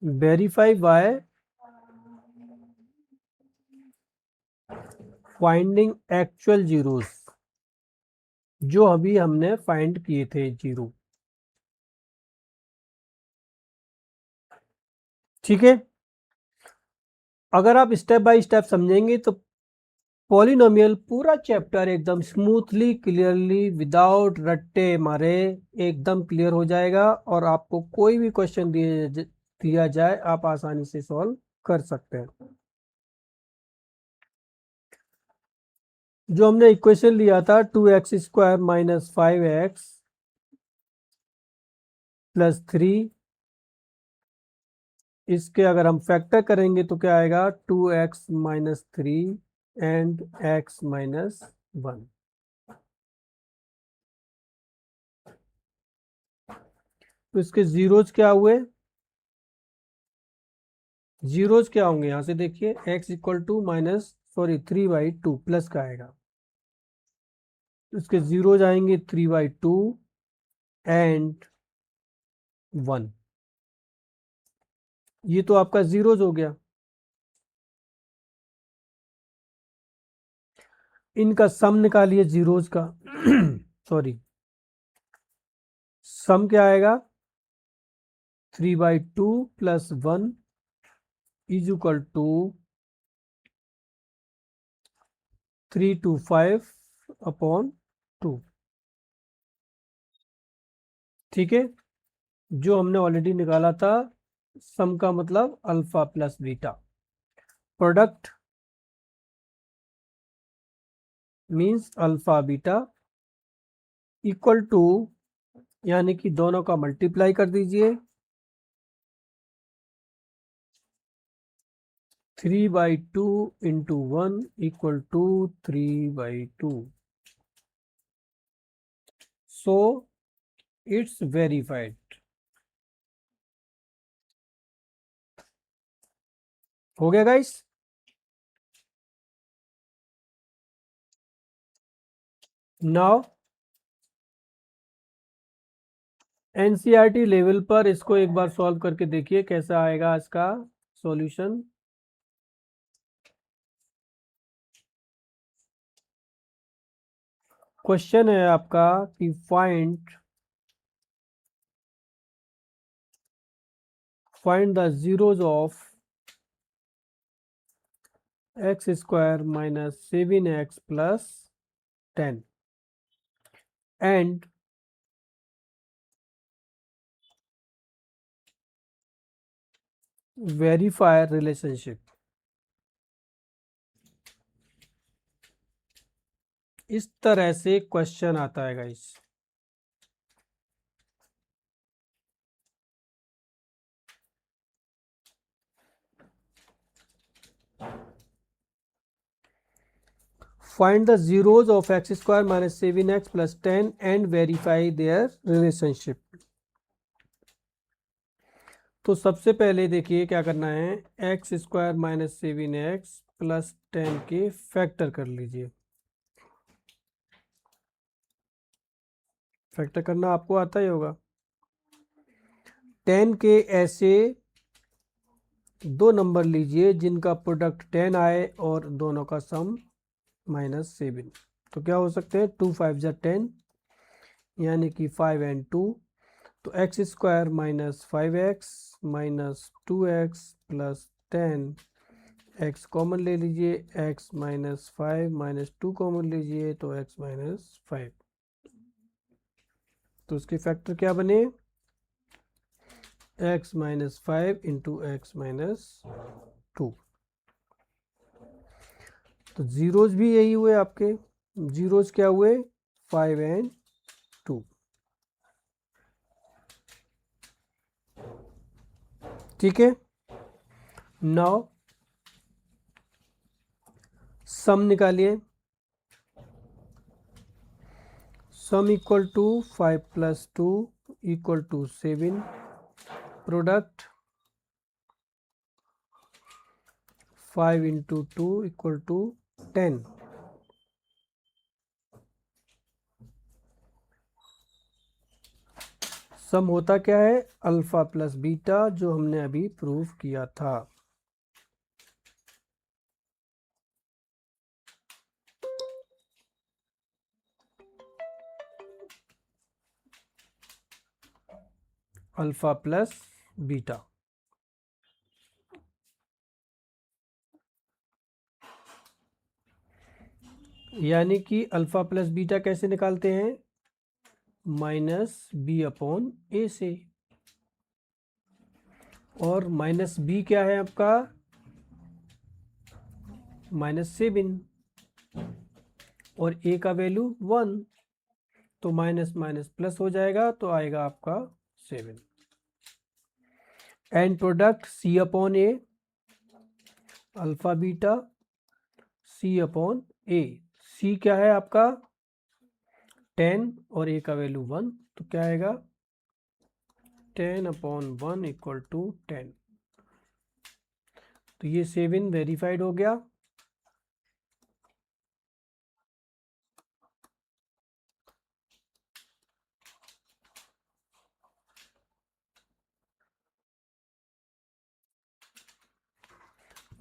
Verify by finding actual zeros, जो अभी हमने फाइंड किए थे जीरो। ठीक है, अगर आप स्टेप बाय स्टेप समझेंगे तो पॉलिनोमियल पूरा चैप्टर एकदम स्मूथली, क्लियरली, विदाउट रट्टे मारे एकदम क्लियर हो जाएगा, और आपको कोई भी क्वेश्चन दिया जाए आप आसानी से सॉल्व कर सकते हैं। जो हमने इक्वेशन लिया था 2x² - 5x + 3, इसके अगर हम फैक्टर करेंगे तो क्या आएगा, 2x - 3 एंड x - 1। तो इसके जीरोज क्या हुए, जीरोज क्या होंगे, यहां से देखिए x = 3/2 प्लस का आएगा, इसके जीरोज आएंगे 3/2 एंड 1। ये तो आपका जीरोज हो गया। इनका सम निकालिए जीरोज का सॉरी, सम क्या आएगा, 3/2 + 1 = 325/2। ठीक है, जो हमने ऑलरेडी निकाला था, सम का मतलब alpha plus beta, product means alpha beta equal to, यानी कि दोनों का मल्टीप्लाई कर दीजिए, 3/2 × 1 = 3/2। So it's verified. हो गया गाइस। नाउ एनसीईआरटी लेवल पर इसको एक बार सॉल्व करके देखिए कैसा आएगा इसका सॉल्यूशन। क्वेश्चन है आपका कि find the zeros of x² - 7x + 10 and verify relationship। इस तरह से क्वेश्चन आता है guys. Find the zeros of x² - 7x + 10 and verify their relationship। तो सबसे पहले देखिए क्या करना है, x² - 7x + 10 के फैक्टर कर लीजिए। फैक्टर करना आपको आता ही होगा। 10 के ऐसे दो नंबर लीजिए जिनका प्रोडक्ट 10 आए और दोनों का सम -7। तो क्या हो सकते हैं, 2 5 जा 10, यानी कि 5 and 2। तो x² - 5x - 2x + 10, x common ले लीजिए, x - 5 - 2 कॉमन लीजिए तो x - 5। तो उसके फैक्टर क्या बने, x - 5 × x - 2। तो जीरोज भी यही हुए आपके, जीरोज क्या हुए, 5 and 2। ठीक है, नाउ सम निकालिए। सम = 5 + 2 = 7, प्रोडक्ट 5 × 2 = 10। सम होता क्या है, अल्फा प्लस बीटा, जो हमने अभी प्रूव किया था। Alpha plus beta. यानी कि अल्फा प्लस बीटा कैसे निकालते हैं, माइनस बी अपॉन ए से। और माइनस बी क्या है आपका, -7, और ए का वैल्यू 1, तो माइनस माइनस प्लस हो जाएगा, तो आएगा आपका 7। And product C upon a, alpha beta C upon ए। सी क्या है आपका 10 और ए का वैल्यू 1, तो क्या आएगा 10/1 इक्वल टू 10। तो ये 7 वेरीफाइड हो गया।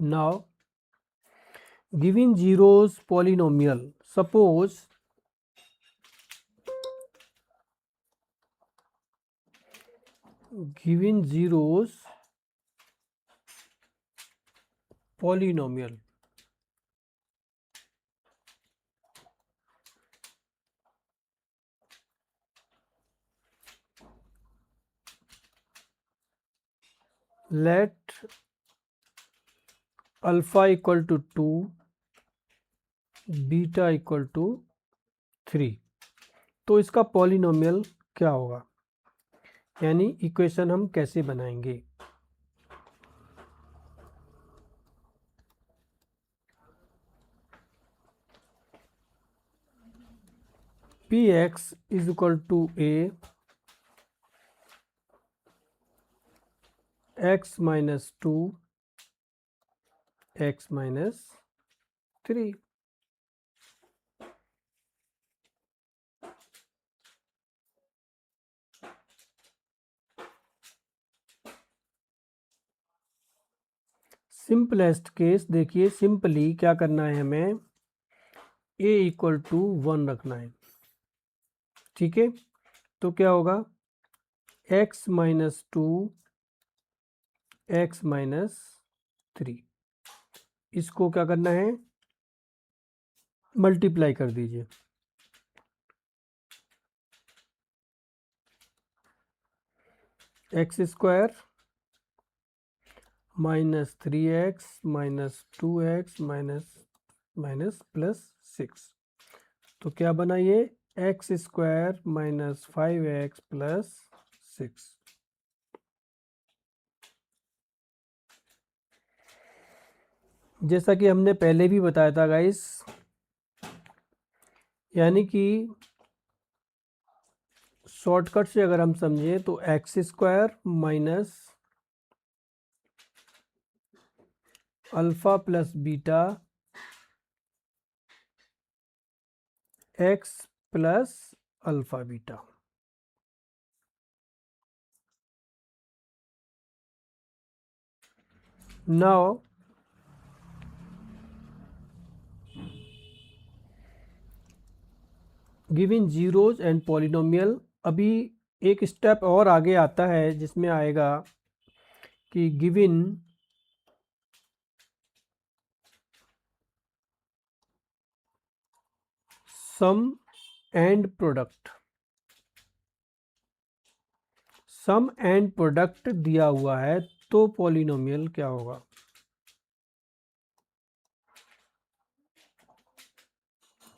Now, given zeros polynomial, suppose given zeros polynomial, let alpha equal to 2, beta equal to 3, तो इसका पॉलिनोमियल क्या होगा, यानी इक्वेशन हम कैसे बनाएंगे। P x is equal to A X minus 2 X minus 3। Simplest case देखिए, सिंपली क्या करना है हमें, a इक्वल टू 1 रखना है, ठीक है। तो क्या होगा x माइनस 2 एक्स माइनस 3, इसको क्या करना है, मल्टीप्लाई कर दीजिए। X square minus 3x minus 2x minus plus 6, तो क्या बना ये x square minus 5x plus 6। जैसा कि हमने पहले भी बताया था गाइस, यानी कि शॉर्टकट से अगर हम समझें तो x square minus alpha plus beta x plus alpha beta. Now given zeros and polynomial, अभी एक स्टेप और आगे आता है जिसमें आएगा कि given sum and product, sum and product दिया हुआ है तो पॉलिनोमियल क्या होगा।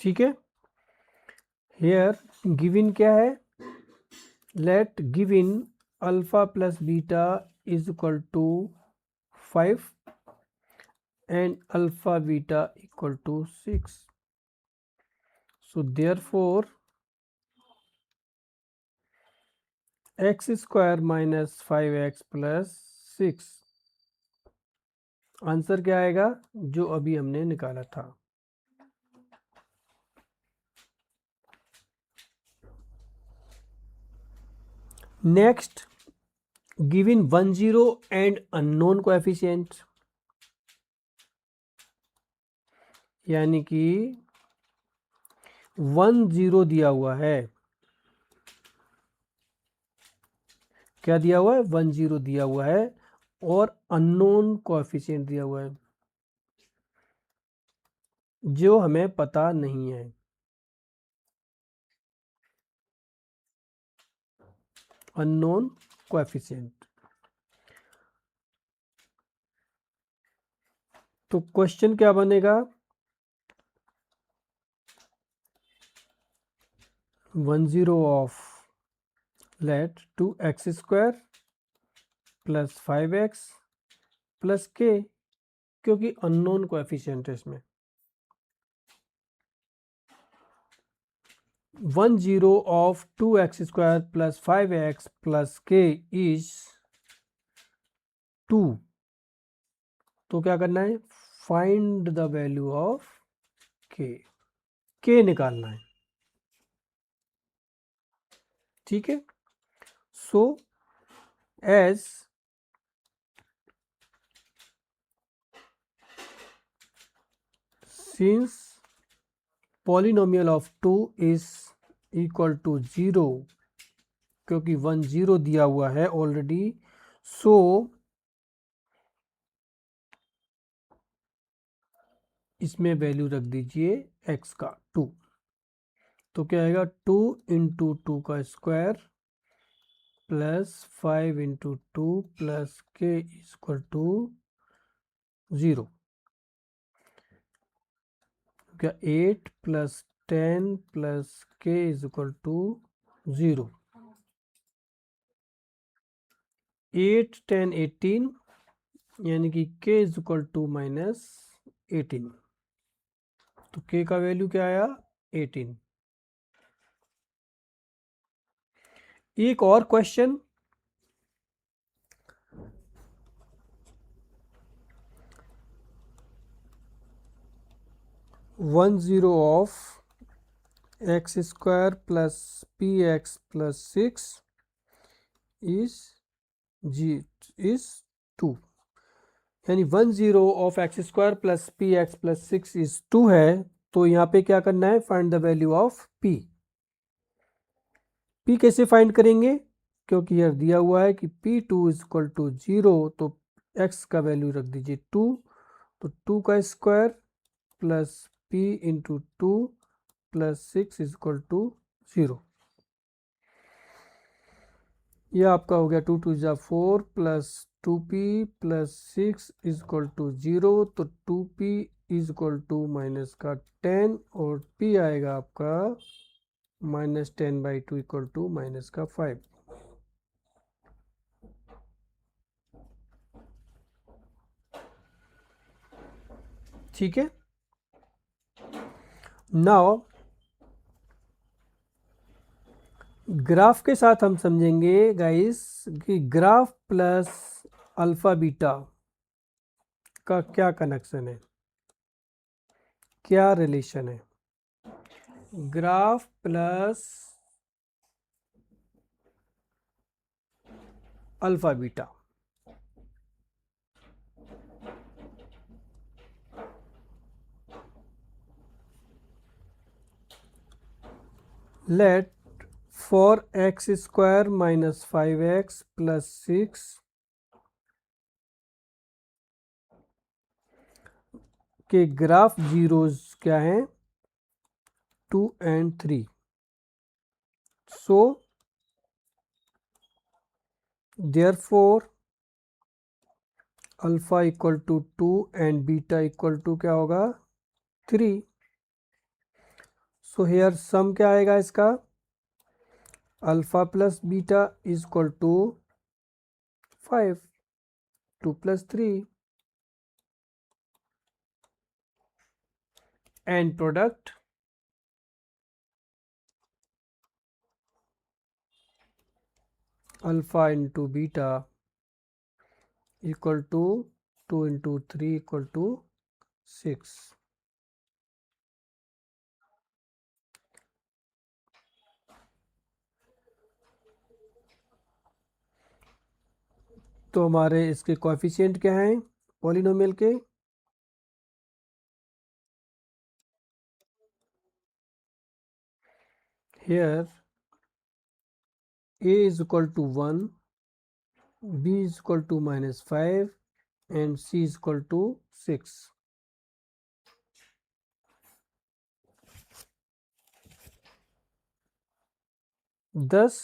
ठीक है, हेयर गिवन क्या है, let given alpha plus beta is equal to 5 and alpha beta equal to 6. So therefore x square minus 5x plus 6, answer क्या आएगा जो अभी हमने निकाला था। Next, given 1 0 and unknown coefficient, यानी कि 1 0 दिया हुआ है। क्या दिया हुआ है? 1 0 दिया हुआ है और अननोन कोएफिशिएंट दिया हुआ है जो हमें पता नहीं है। Unknown coefficient. तो क्वेश्चन क्या बनेगा? 1 0 of let 2x² plus 5x plus k, क्योंकि अननोन कोएफिशिएंट है इसमें। 1 0 of 2x² plus 5x plus k is 2। तो क्या करना है? Find the value of k निकालना है। ठीक है। So as since polynomial of 2 is equal to 0, क्योंकि 1 0 दिया हुआ है ऑलरेडी, सो इसमें वैल्यू रख दीजिए x का 2। तो क्या आएगा? 2 इंटू 2 का square plus 5 into 2 plus k equal to 0। क्या 8 plus 10 plus k is equal to 0। 8 10 18, यानी कि k is equal to minus 18। तो k का वैल्यू क्या आया? 18। एक और question, 1 0 of x² plus px plus 6 is 2, यानी 1 0 of x² plus px plus 6 is 2 है। तो यहाँ पे क्या करना है? Find the value of p। p कैसे फाइंड करेंगे? क्योंकि यह दिया हुआ है कि p2 इज इक्वल टू 0, तो x का वैल्यू रख दीजिए 2। तो 2 का square plus p into 2 plus 6 is equal to 0। यह आपका हो गया 2 2 जा 4 plus 2p plus 6 is equal to 0। तो 2p is equal to minus का 10 और p आएगा आपका माइनस 10/2 इक्वल टू माइनस का 5। ठीक है। नाउ ग्राफ के साथ हम समझेंगे गाइस कि ग्राफ प्लस अल्फा बीटा का क्या कनेक्शन है, क्या रिलेशन है। Graph plus alpha beta, let for x² minus 5x plus 6 के ग्राफ जीरोज क्या हैं? 2 and 3। So therefore alpha equal to 2 and beta equal to क्या होगा? 3। सो हेयर सम क्या आएगा इसका? Alpha plus beta is equal to 5, 2 plus 3, and product alpha into beta equal to 2 into 3 equal to 6। तो हमारे इसके कोएफिशिएंट क्या हैं पॉलिनोमियल के? Here a is equal to 1, b is equal to -5 and c is equal to 6. Thus,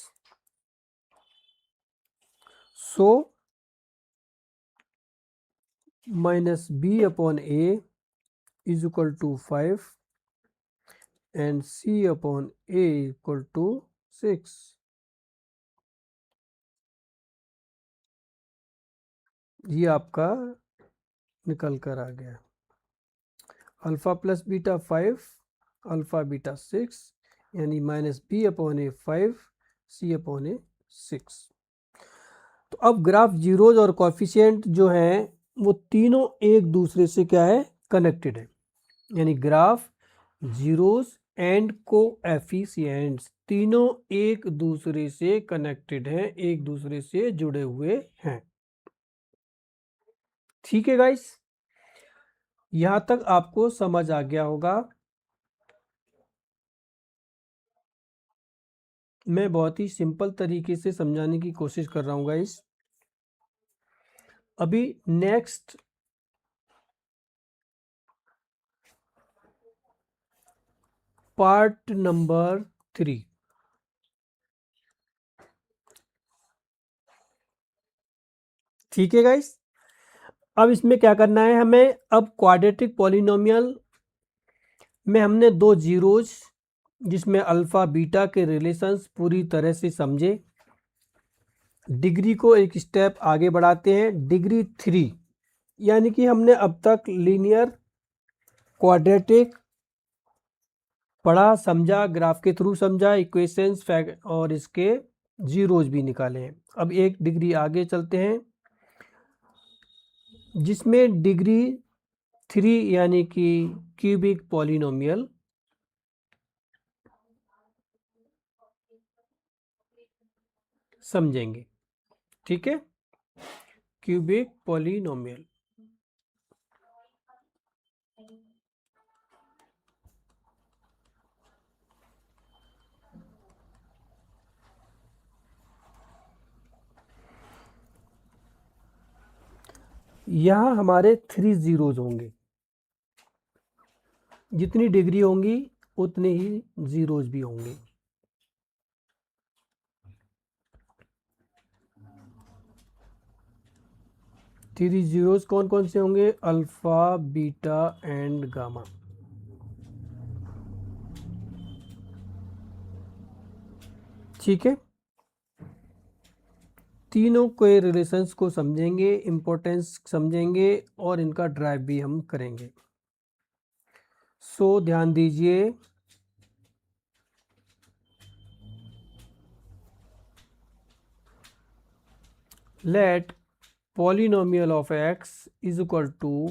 so minus b upon a is equal to 5 and c upon a equal to 6. ये आपका निकल कर आ गया। Alpha plus beta 5, alpha beta 6, यानी minus B upon ए 5, सी upon ए 6। तो अब graph zeros और coefficient जो हैं वो तीनों एक दूसरे से क्या है, कनेक्टेड है। यानी ग्राफ जीरोज एंड कोएफिशिएंट्स तीनों एक दूसरे से कनेक्टेड हैं, एक दूसरे से जुड़े हुए हैं। ठीक है गाइस, यहां तक आपको समझ आ गया होगा। मैं बहुत ही सिंपल तरीके से समझाने की कोशिश कर रहा हूँ गाइस। अभी नेक्स्ट पार्ट नंबर 3। ठीक है गाइस, अब इसमें क्या करना है हमें, अब क्वाड्रेटिक पॉलिनोमियल में हमने दो जीरोज जिसमें अल्फा बीटा के रिलेशंस पूरी तरह से समझे। डिग्री को एक स्टेप आगे बढ़ाते हैं, डिग्री 3, यानी कि हमने अब तक लीनियर क्वाड्रेटिक पढ़ा, समझा, ग्राफ के थ्रू समझा, इक्वेशंस और इसके जीरोज भी निकाले हैं। अब एक डिग्री आगे चलते हैं जिसमें डिग्री 3 यानी कि क्यूबिक पॉलिनोमियल समझेंगे। ठीक है, क्यूबिक पॉलिनोमियल। यहाँ हमारे 3 जीरोज होंगे, जितनी डिग्री होंगी उतने ही जीरोज भी होंगे। थ्री जीरोज कौन कौन से होंगे, अल्फा बीटा एंड गामा। ठीक है, तीनों के रिलेशंस को समझेंगे, इंपॉर्टेंस समझेंगे और इनका ड्राइव भी हम करेंगे। सो ध्यान दीजिए, let polynomial of X is equal to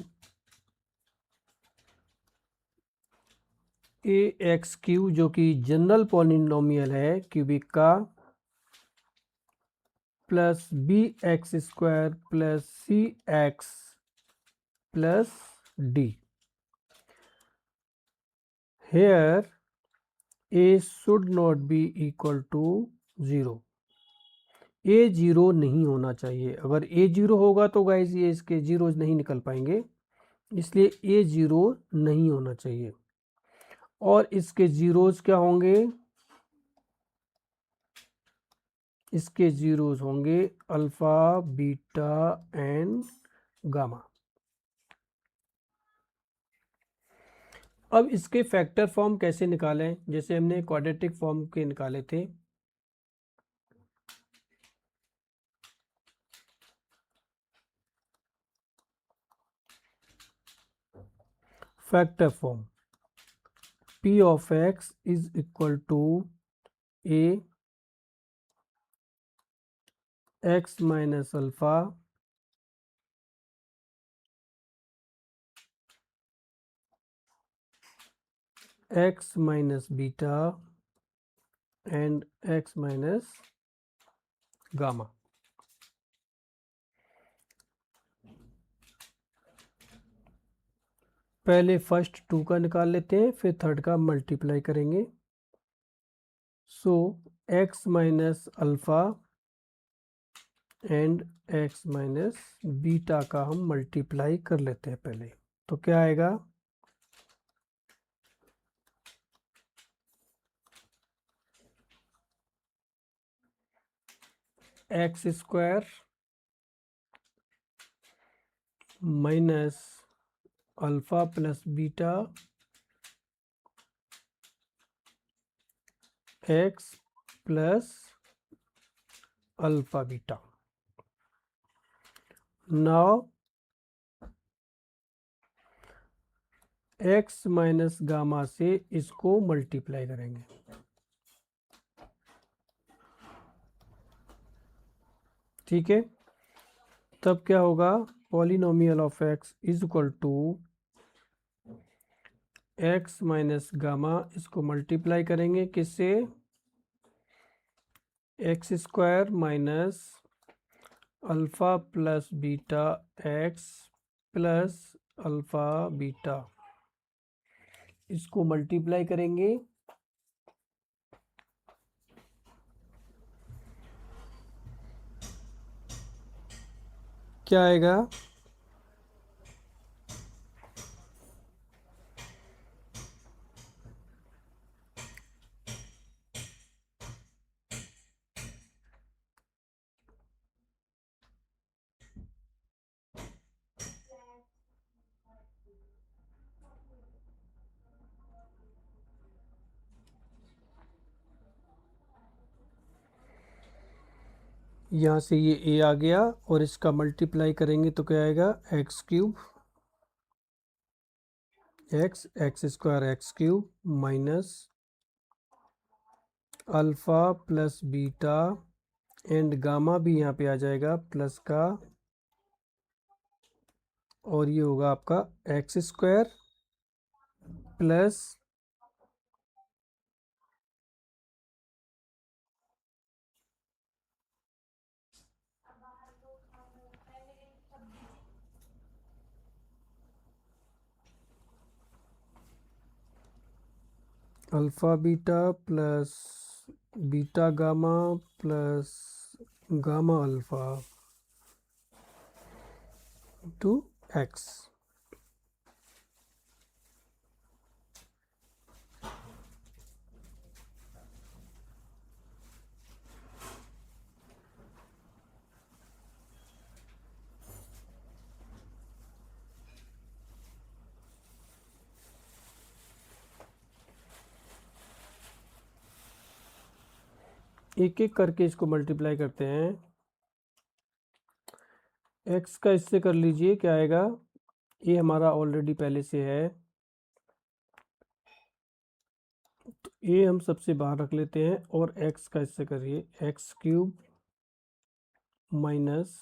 A X cube, जो कि जनरल पॉलिनोमियल है क्यूबिक का, plus B x square plus C x plus D. Here A should not be equal to 0। A zero नहीं होना चाहिए। अगर ए जीरो होगा तो गाइस ये इसके जीरोज नहीं निकल पाएंगे, इसलिए ए जीरो नहीं होना चाहिए। और इसके जीरोज क्या होंगे, इसके जीरोज होंगे अल्फा बीटा एंड गामा। अब इसके फैक्टर फॉर्म कैसे निकालें, जैसे हमने क्वाड्रेटिक फॉर्म के निकाले थे। Factor form P of x is equal to a x minus alpha x minus beta and x minus gamma। पहले फर्स्ट 2 का निकाल लेते हैं, फिर थर्ड का मल्टीप्लाई करेंगे। सो x minus alpha and x minus beta का हम मल्टीप्लाई कर लेते हैं पहले। तो क्या आएगा, x square minus alpha plus beta x plus alpha beta. Now X minus gamma से इसको मल्टीप्लाई करेंगे। ठीक है, तब क्या होगा, polynomial of X is equal to X minus gamma, इसको मल्टीप्लाई करेंगे किससे, X square minus alpha plus beta x plus alpha beta, इसको मल्टीप्लाई करेंगे क्या आएगा, यहाँ से ये a आ गया और इसका मल्टीप्लाई करेंगे तो क्या आएगा, x cube x square x cube minus alpha plus beta and gamma भी यहाँ पे आ जाएगा प्लस का, और ये होगा आपका x square plus alpha beta plus beta gamma plus gamma alpha two x. एक एक करके इसको मल्टीप्लाई करते हैं। एक्स का इससे कर लीजिए, क्या आएगा, ये हमारा ऑलरेडी पहले से है तो ये हम सबसे बाहर रख लेते हैं, और एक्स का इससे करिए, x cube minus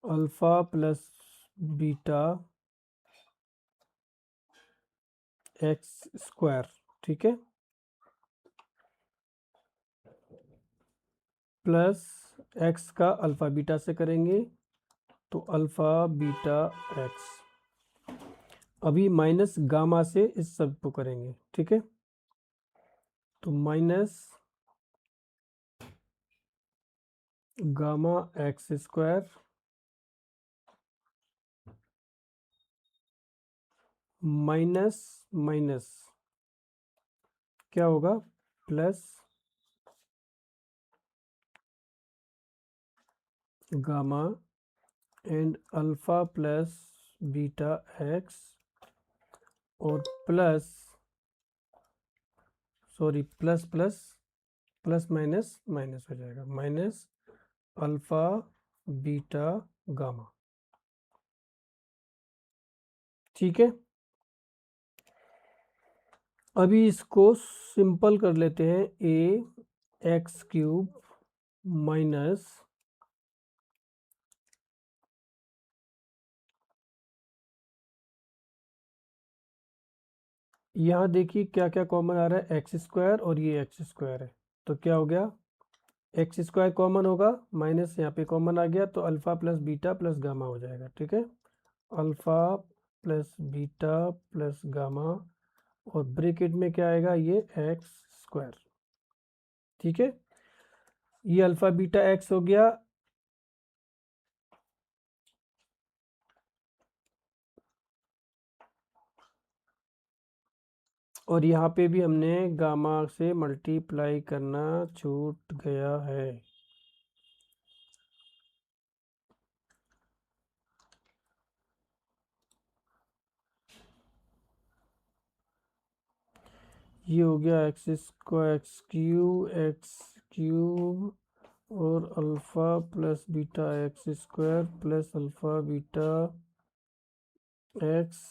alpha plus beta x square. ठीक है, प्लस एक्स का अल्फ़ा बीटा से करेंगे तो अल्फ़ा बीटा एक्स, अभी माइनस गामा से इस सब को करेंगे। ठीक है, तो minus gamma x square minus minus क्या होगा, plus gamma and alpha plus beta x, और plus sorry plus plus plus minus minus हो जाएगा, माइनस अल्फ़ा बीटा गामा। ठीक है, अभी इसको सिंपल कर लेते हैं, ए एक्स क्यूब माइनस यहाँ देखिए क्या क्या कॉमन आ रहा है, एक्स स्क्वायर और ये एक्स स्क्वायर है, तो क्या हो गया, एक्स स्क्वायर कॉमन होगा, माइनस यहाँ पे कॉमन आ गया, तो alpha plus beta plus gamma हो जाएगा। ठीक है, alpha plus beta plus gamma, और ब्रैकेट में क्या आएगा, ये एक्स स्क्वायर। ठीक है, ये अल्फ़ा बीटा एक्स हो गया। और यहाँ पे भी हमने गामा से मल्टीप्लाई करना छूट गया है। ये हो गया एक्स स्क्वायर एक्स क्यूब और alpha plus beta x square plus alpha beta x.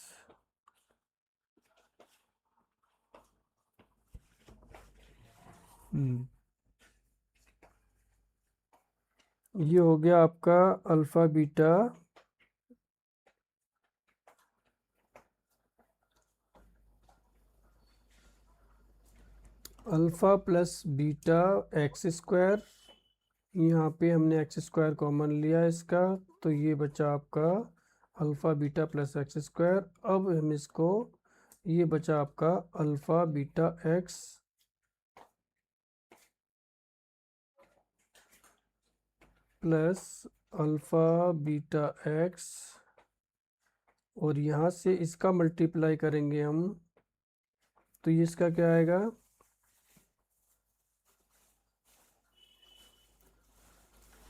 ये हो गया आपका alpha beta alpha plus beta x square. यहाँ पे हमने एक्स स्क्वायर कॉमन लिया इसका, तो ये बचा आपका alpha beta plus x square. अब हम इसको, ये बचा आपका alpha beta x plus alpha beta x, और यहाँ से इसका मल्टीप्लाई करेंगे हम, तो ये इसका क्या आएगा,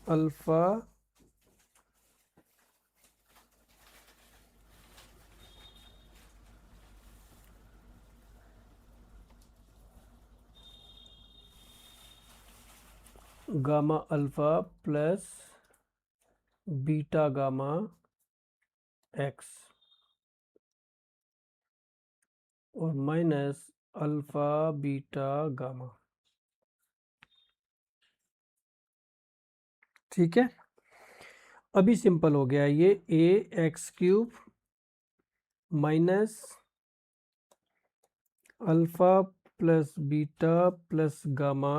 alpha gamma alpha plus beta gamma x और माइनस अल्फ़ा बीटा गामा। ठीक है, अभी सिंपल हो गया ये, a x cube minus alpha plus beta plus gamma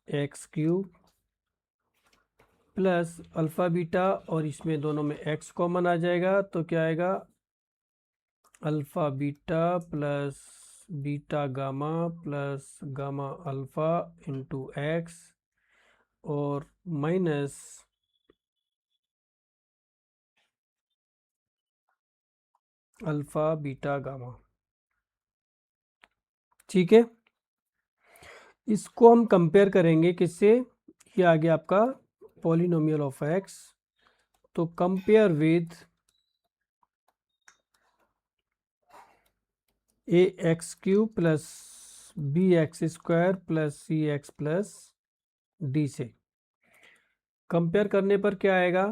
x cube plus alpha beta, और इसमें दोनों में एक्स कॉमन आ जाएगा, तो क्या आएगा, alpha beta plus beta gamma plus gamma alpha into x और माइनस अल्फ़ा बीटा गामा। ठीक है, इसको हम कंपेयर करेंगे किससे, ये आ गया आपका पॉलिनोमियल ऑफ एक्स, तो compare with A x cube plus B x square plus C x plus D से कंपेयर करने पर क्या आएगा,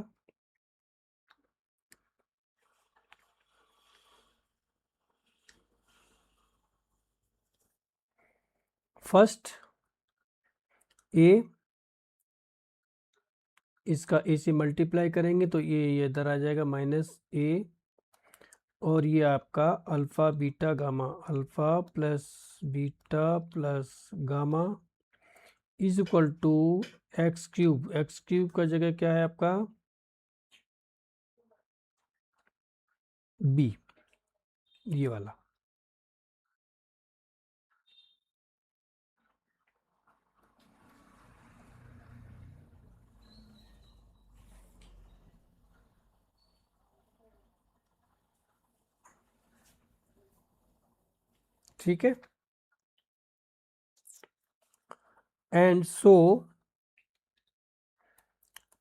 फर्स्ट ए, इसका ए से मल्टीप्लाई करेंगे तो ये इधर आ जाएगा माइनस ए, और ये आपका alpha beta gamma, alpha plus beta plus gamma is equal to x cube का जगह क्या है आपका बी, ये वाला। ठीक है, and so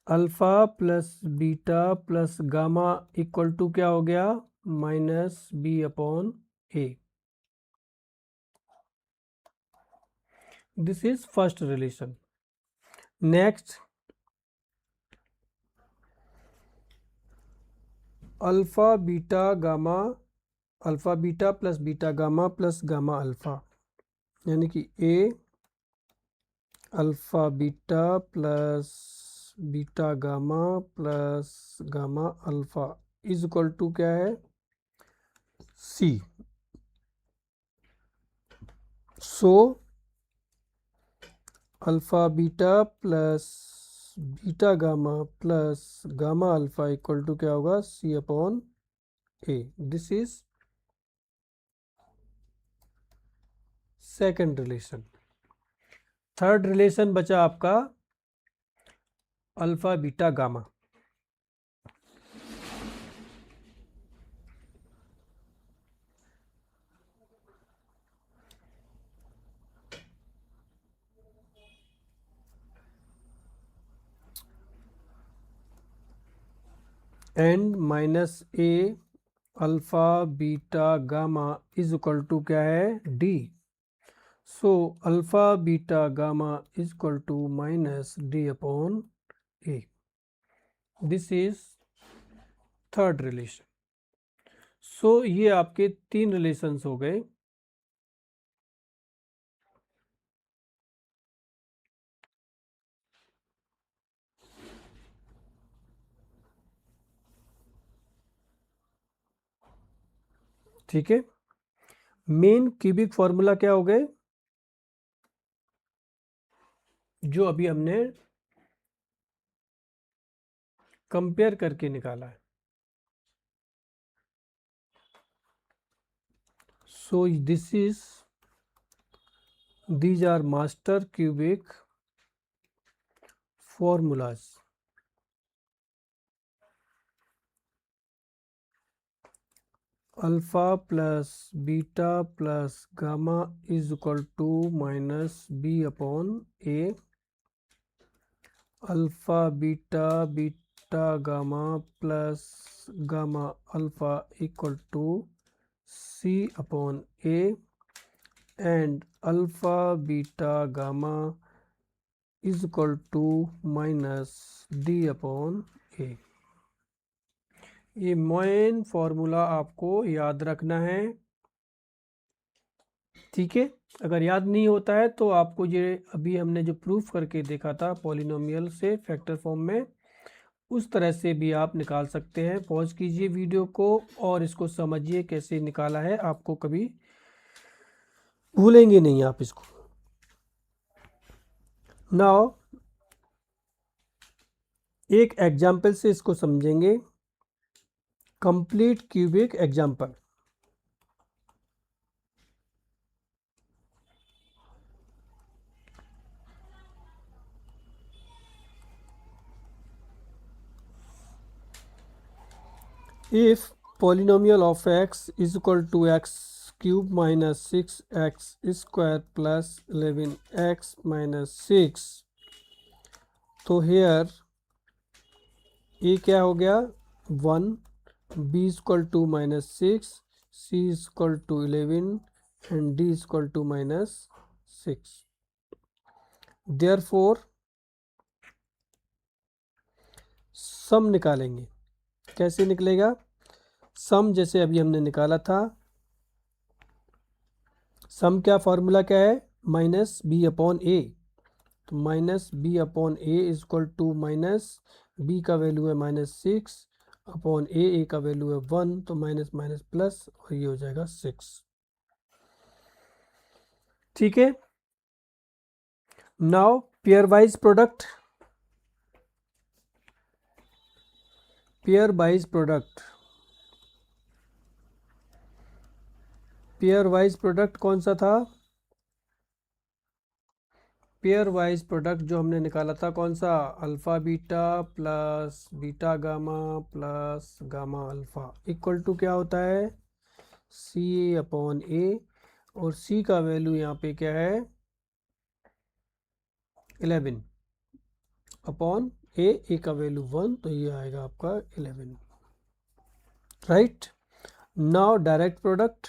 alpha plus beta plus gamma equal to क्या हो गया, minus B upon a. This is first relation. Next, alpha beta gamma, alpha beta plus beta gamma plus gamma alpha, यानी कि a alpha beta plus beta gamma plus gamma alpha is equal to क्या है, c. So alpha beta plus beta gamma plus gamma alpha equal to क्या होगा, c upon a. This is second relation. Third relation बचा आपका alpha beta gamma. And minus a alpha beta gamma is equal to क्या है, d. So alpha beta gamma is equal to minus d upon a. This is third relation. सो ये आपके तीन relations हो गए। ठीक है, मेन क्यूबिक फॉर्मूला क्या हो गए जो अभी हमने कंपेयर करके निकाला है। So this is these are master cubic formulas। Alpha plus beta plus gamma is equal to minus B upon a. Alpha beta beta gamma plus gamma alpha equal to c upon a and alpha beta gamma is equal to minus d upon a. ये main formula आपको याद रखना है। ठीक है, अगर याद नहीं होता है तो आपको ये अभी हमने जो प्रूफ करके देखा था पॉलिनोमियल से फैक्टर फॉर्म में, उस तरह से भी आप निकाल सकते हैं। पॉज कीजिए वीडियो को और इसको समझिए कैसे निकाला है, आपको कभी भूलेंगे नहीं आप इसको। नाउ एक एग्जाम्पल से इसको समझेंगे, complete cubic example. If polynomial of x is equal to x cube minus 6x square plus 11x minus 6, तो here a क्या हो गया 1, b is equal to minus 6, c is equal to 11 and d is equal to minus 6। Therefore सम निकालेंगे। कैसे निकलेगा सम, जैसे अभी हमने निकाला था। सम क्या फॉर्मूला क्या है, माइनस बी अपॉन ए। तो minus B upon A is equal to minus B का वैल्यू है माइनस 6 अपॉन ए का वैल्यू है 1, तो माइनस माइनस प्लस और ये हो जाएगा 6। ठीक है, now pair wise product. Pairwise product, pairwise product कौन सा था, पेयर वाइज प्रोडक्ट जो हमने निकाला था कौन सा, alpha beta plus beta gamma plus gamma alpha equal to क्या होता है, सी अपॉन ए। और सी का वैल्यू यहाँ पे क्या है 11 अपॉन ए का वैल्यू 1, तो ये आएगा आपका 11। राइट, नाउ डायरेक्ट प्रोडक्ट,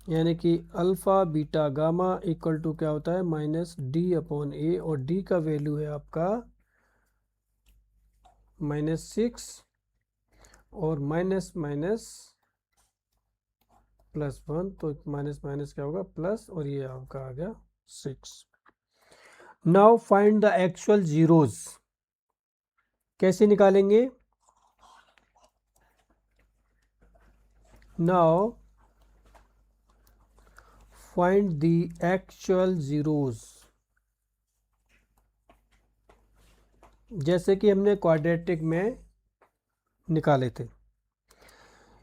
यानी कि alpha beta gamma equal to क्या होता है माइनस डी अपॉन ए, और डी का वैल्यू है आपका माइनस 6 और माइनस माइनस प्लस 1, तो माइनस माइनस क्या होगा प्लस, और ये आपका आ गया 6। Now find the actual zeros. कैसे निकालेंगे, now find the actual zeros. जैसे कि हमने क्वाड्रेटिक में निकाले थे।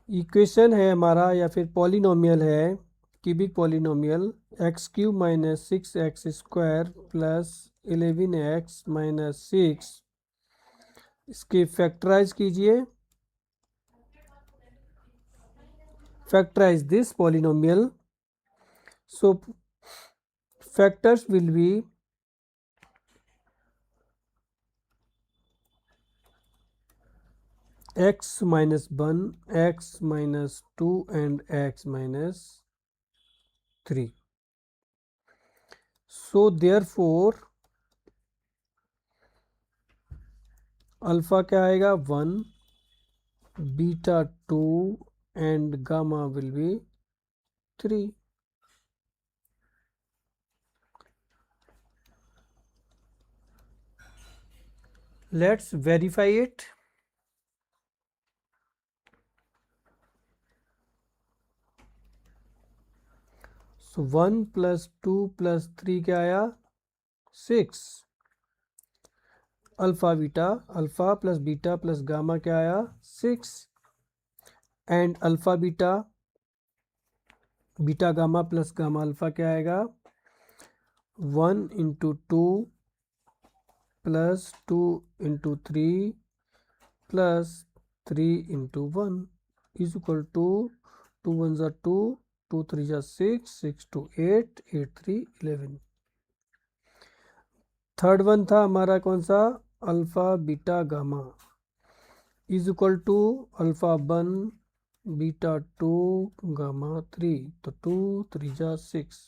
इक्वेशन है हमारा या फिर पॉलिनोमियल है, cubic polynomial X cube minus 6x square plus 11x minus 6। इसके फैक्टराइज कीजिए। Factorize this polynomial. So factors will be x minus 1, x minus 2 and x minus 3. So therefore alpha क्या आएगा 1, beta 2 and gamma will be 3. Let's verify it. So 1 plus 2 plus 3 क्या आया 6। Alpha plus beta plus gamma क्या आया 6 and alpha beta gamma plus gamma alpha क्या आएगा 1 into 2 plus 2 into 3 plus 3 into 1 is equal to 2 1 ज़ा 2, 2 3 ज़ा 6, 6 2 8, 8 3 11। Third one था हमारा कौन सा alpha beta gamma is equal to alpha 1 beta 2 gamma 3, तो 2 3 ज़ा 6।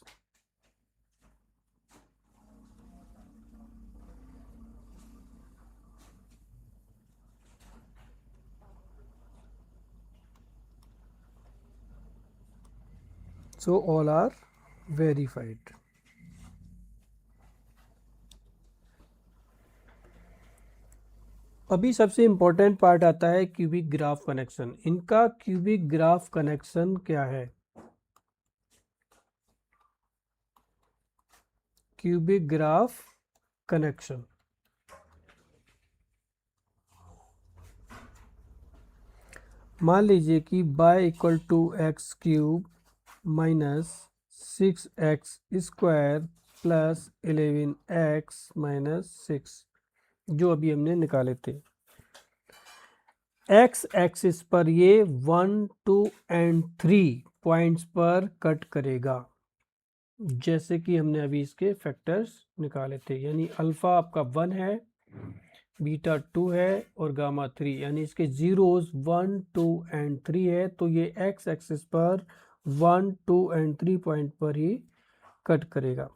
So all are verified. अभी सबसे इम्पोर्टेंट पार्ट आता है क्यूबिक ग्राफ कनेक्शन। इनका क्यूबिक ग्राफ कनेक्शन क्या है? क्यूबिक ग्राफ कनेक्शन मान लीजिए कि y equal to x cube minus 6x square plus 11x minus 6 जो अभी हमने निकाले थे। x एक्सिस पर ये 1 2 एंड 3 पॉइंट्स पर कट करेगा, जैसे कि हमने अभी इसके फैक्टर्स निकाले थे। यानी अल्फा आपका 1 है, बीटा 2 है और गामा 3, यानी इसके जीरोस 1 2 एंड 3 है। तो ये x एक्सिस पर 1 2 एंड 3 पॉइंट पर ही कट करेगा।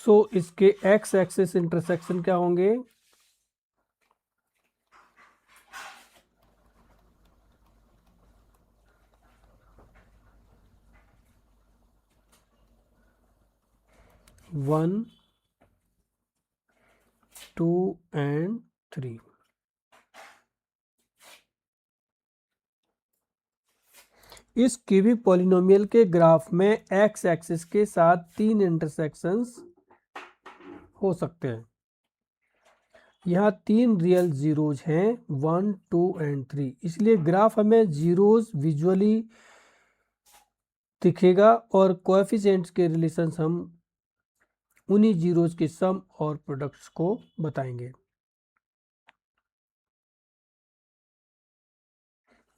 सो इसके x एक्सिस इंटरसेक्शन क्या होंगे? One 2 and 3। इस क्यूबिक पॉलिनोमियल के ग्राफ में x एक्सिस के साथ 3 इंटरसेक्शंस हो सकते हैं। यहाँ 3 रियल जीरोज हैं 1 2 एंड 3, इसलिए ग्राफ हमें जीरोज विजुअली दिखेगा और कोएफिशिएंट्स के रिलेशंस हम उन्हीं जीरोज के सम और प्रोडक्ट्स को बताएंगे।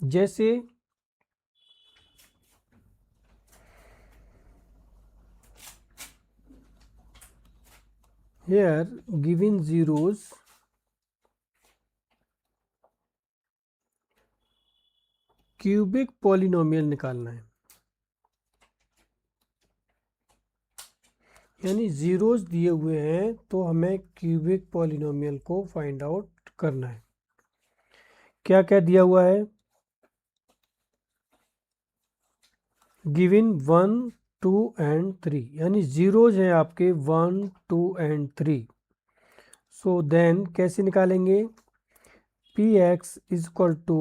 जैसे here given zeros cubic polynomial निकालना है, यानी जीरोस दिए हुए हैं तो हमें क्यूबिक पॉलिनोमियल को फाइंड आउट करना है। क्या क्या दिया हुआ है? गिवन 1 2 एंड 3, यानी जीरोज हैं आपके 1 2 एंड 3। सो देन कैसे निकालेंगे? P x is equal to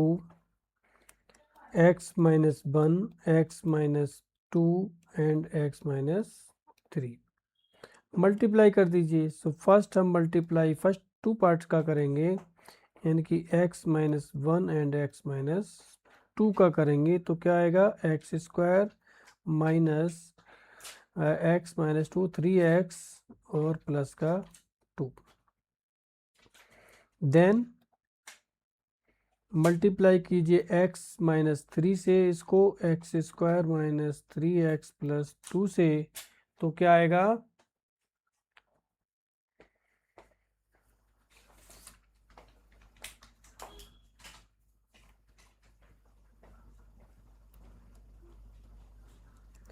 x minus 1, x minus 2 and x minus 3 multiply कर दीजिए। सो फर्स्ट हम मल्टीप्लाई फर्स्ट टू पार्ट्स का करेंगे, यानी कि x minus 1 and x minus 2 का करेंगे तो क्या आएगा, x square minus x minus 2 3x और प्लस का 2। देन मल्टीप्लाई कीजिए x माइनस 3 से इसको, x square minus 3x plus 2 से, तो क्या आएगा,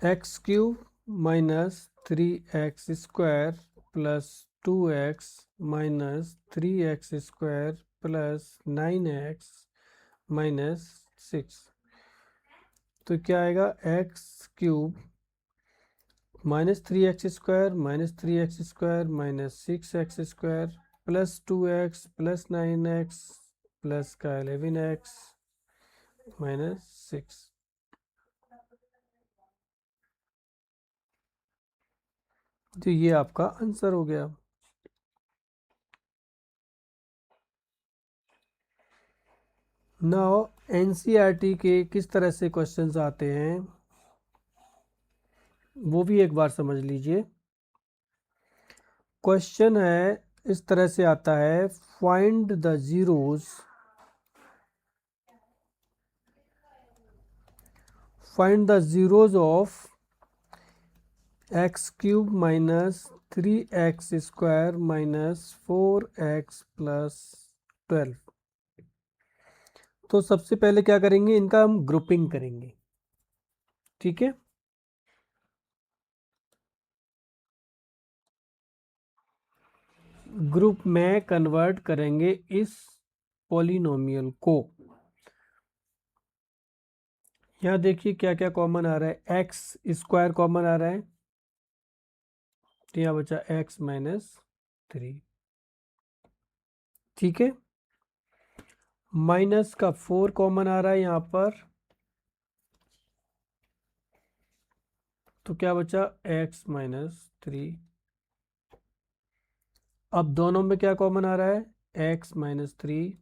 x cube minus 3x square plus 2x minus 3x square plus 9x minus 6। तो क्या आएगा, x cube minus 3x square minus 6x square plus 2x plus 9x plus का 11x minus 6। तो ये आपका आंसर हो गया। नाउ एनसीईआरटी के किस तरह से क्वेश्चंस आते हैं वो भी एक बार समझ लीजिए। क्वेश्चन है, इस तरह से आता है, find the zeros of x cube minus 3x square minus 4x plus 12। तो सबसे पहले क्या करेंगे, इनका हम ग्रुपिंग करेंगे, ठीक है। ग्रुप में कन्वर्ट करेंगे इस पॉलिनोमियल को। यहाँ देखिए क्या क्या कॉमन आ रहा है, एक्स स्क्वायर कॉमन आ रहा है, तो यहाँ बचा एक्स माइनस 3, ठीक है। माइनस का 4 कॉमन आ रहा है यहाँ पर, तो क्या बचा, एक्स माइनस 3। अब दोनों में क्या कॉमन आ रहा है, x minus 3,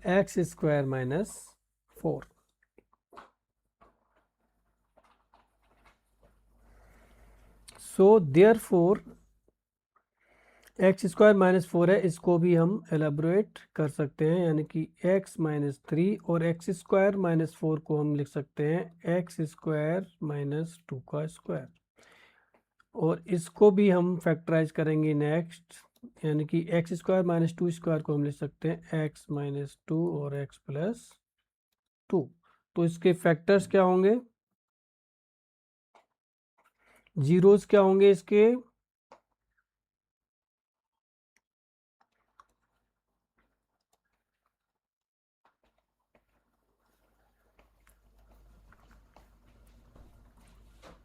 x square minus 4। So therefore x square minus 4 है, इसको भी हम एलेबोरेट कर सकते हैं, यानी कि एक्स माइनस 3 और एक्स स्क्वायर माइनस 4 को हम लिख सकते हैं एक्स स्क्वायर माइनस 2 का स्क्वायर। और इसको भी हम फैक्टराइज करेंगे नेक्स्ट, यानी कि एक्स स्क्वायर माइनस 2 स्क्वायर को हम लिख सकते हैं एक्स माइनस 2 और एक्स प्लस 2। तो इसके फैक्टर्स क्या होंगे, जीरोस क्या होंगे इसके,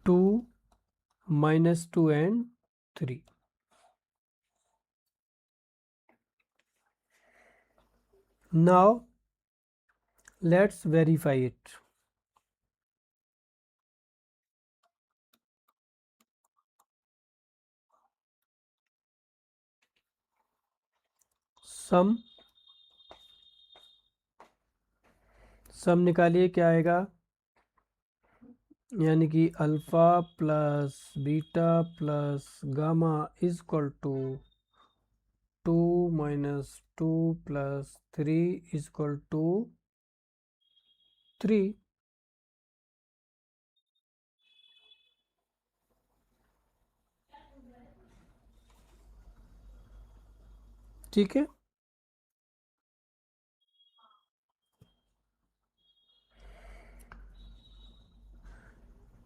2 minus 2 and 3। Now let's verify it. Sum निकालिए, क्या आएगा, यानी कि alpha plus beta plus gamma is equal to 2 minus 2 plus 3 is equal to 3। ठीक है।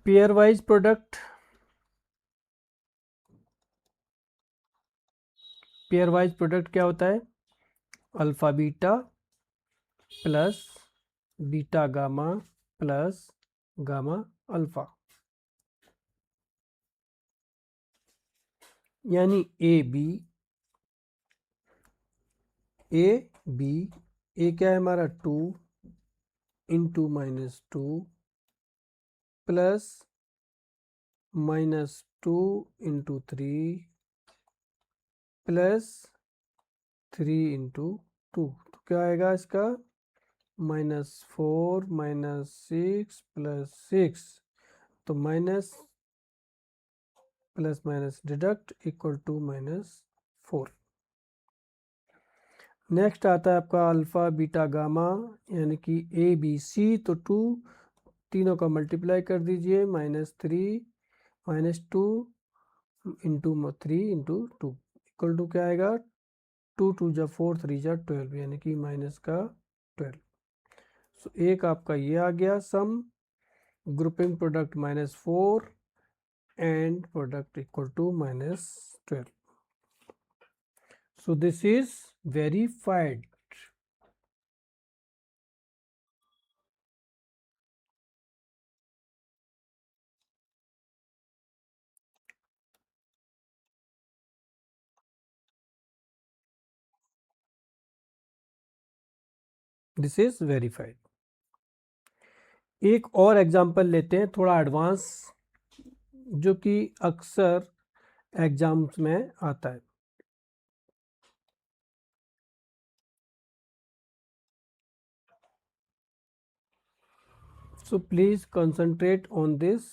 Pairwise product, pairwise product क्या होता है, alpha beta plus beta gamma plus gamma alpha. यानी ए बी ए क्या है हमारा 2 into -2 plus -2 into 3 plus 3 into 2, तो क्या आएगा इसका -4 -6 प्लस 6, तो minus plus minus deduct equal to -4। Next आता है आपका अल्फ़ा बीटा गामा, यानी कि ए बी सी, तो 2 तीनों का मल्टीप्लाई कर दीजिए, -2 इंटू 3 इंटू 2 इक्वल टू क्या आएगा 2 2 जा 4 3 जा 12, यानी कि माइनस का 12। सो एक आपका ये आ गया सम, grouping product -4 and product equal to -12. So this is verified. This is verified. एक और एग्जांपल लेते हैं थोड़ा एडवांस, जो कि अक्सर एग्जाम्स में आता है। So please concentrate on this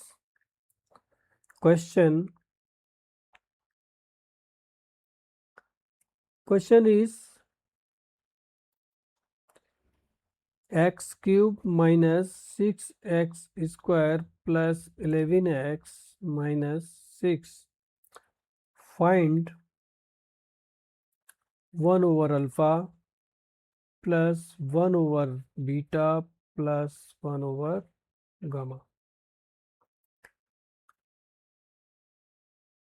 question. Question is x cube minus 6x square plus 11x minus 6. Find 1 over alpha plus 1 over beta plus 1 over gamma.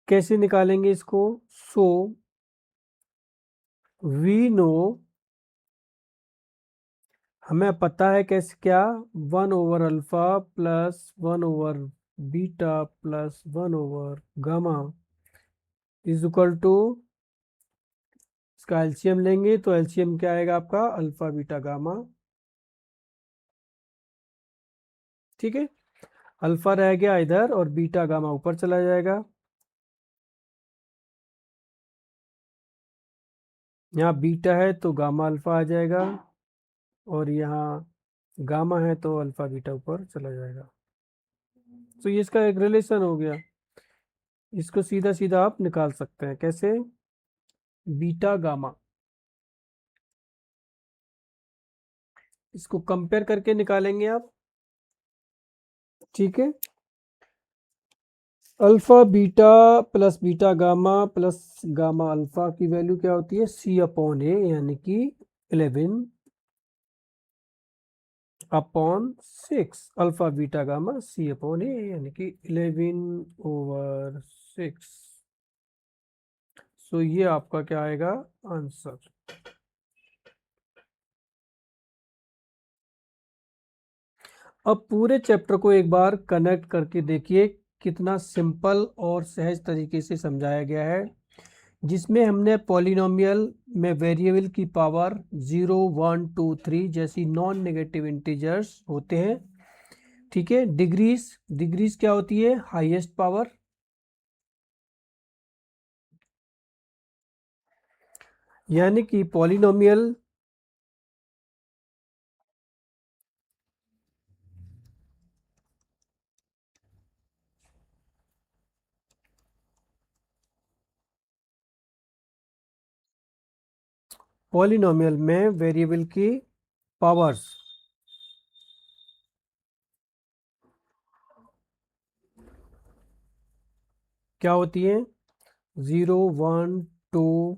कैसे निकालेंगे इसको? सो वी नो, हमें पता है कैसे, क्या 1 over alpha plus 1 over beta plus 1 over gamma is equal to, इसका LCM लेंगे तो एलसीएम क्या आएगा आपका अल्फा बीटा गामा। ठीक है, अल्फा रह गया इधर और बीटा गामा ऊपर चला जाएगा। यहाँ बीटा है तो गामा अल्फा आ जाएगा, और यहाँ गामा है तो अल्फा बीटा ऊपर चला जाएगा। तो ये इसका एक रिलेशन हो गया, इसको सीधा सीधा आप निकाल सकते हैं। कैसे? बीटा गामा, इसको कंपेयर करके निकालेंगे आप। ठीक है, alpha beta plus beta gamma plus gamma alpha की वैल्यू क्या होती है C/A, यानी कि 11/6। अल्फा बीटा गामा C/A, यानी कि 11/6। सो ये आपका क्या आएगा आंसर। अब पूरे चैप्टर को एक बार कनेक्ट करके देखिए, कितना सिंपल और सहज तरीके से समझाया गया है, जिसमें हमने पॉलिनोमियल में वेरिएबल की पावर 0 1 2 3 जैसी नॉन नेगेटिव इंटीजर्स होते हैं। ठीक है, डिग्रीज क्या होती है हाईएस्ट पावर, यानी कि पॉलिनोमियल में वेरिएबल की पावर्स क्या होती है 0 1 2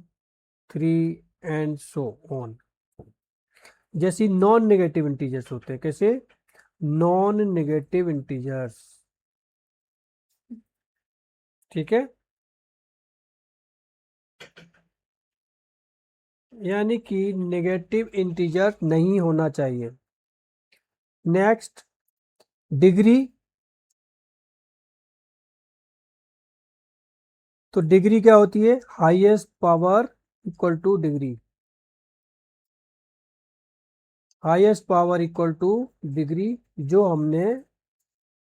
3 एंड सो ऑन, जैसी नॉन नेगेटिव इंटीजर्स होते हैं। कैसे? Non negative integers. ठीक है, यानी कि नेगेटिव इंटीजर नहीं होना चाहिए। नेक्स्ट, डिग्री तो डिग्री क्या होती है? Highest power equal to degree, highest power equal to degree, जो हमने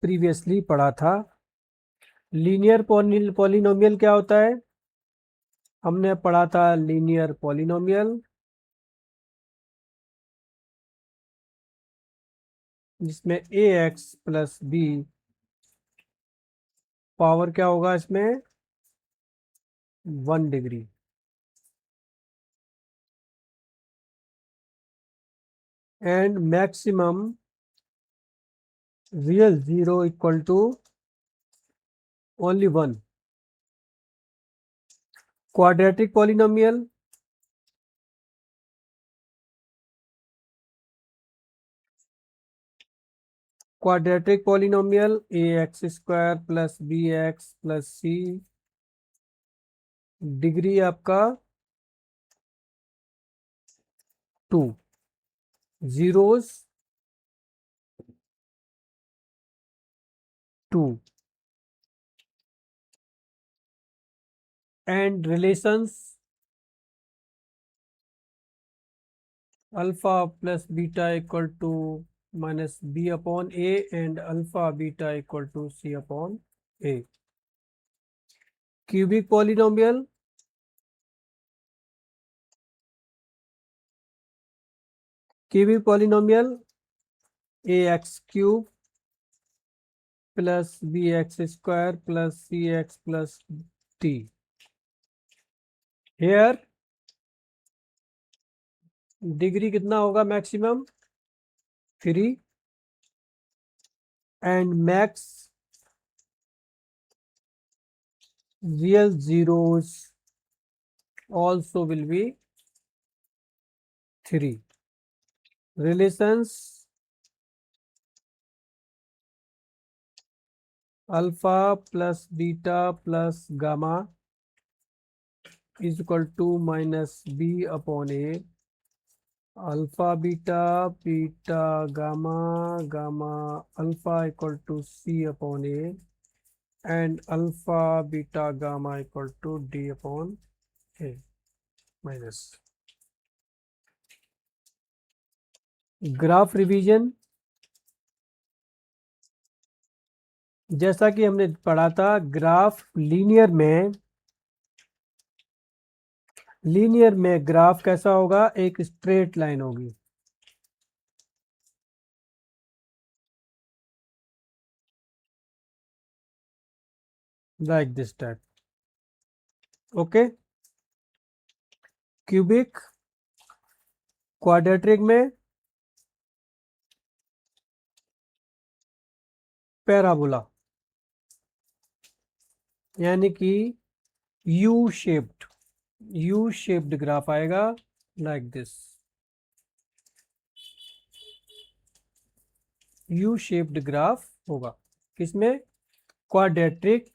प्रीवियसली पढ़ा था। लीनियर पॉलिनोमियल क्या होता है? हमने पढ़ा था लीनियर पॉलिनोमियल, जिसमें a x plus b, power क्या होगा इसमें? 1 degree. And maximum real zero equal to only 1। Quadratic polynomial, quadratic polynomial a x square plus B x plus c, degree आपका 2, zeros 2, and relations alpha plus beta equal to minus B upon a and alpha beta equal to c upon a. Cubic polynomial, cubic polynomial a x cube plus B x square plus C x plus t. Here degree कितना होगा? Maximum 3 and max real zeros also will be 3. Relations alpha plus beta plus gamma is equal to minus b upon a, alpha beta beta gamma gamma alpha equal to c upon a and alpha beta gamma equal to d upon a minus। Graph revision, जैसा कि हमने पढ़ा था, graph linear में graph कैसा होगा? एक straight line होगी, like this type. Okay. Cubic quadratic में पैराबोला, यानी कि यू शेप्ड ग्राफ आएगा, like this. U shaped graph होगा किसमें? क्वाड्रेटिक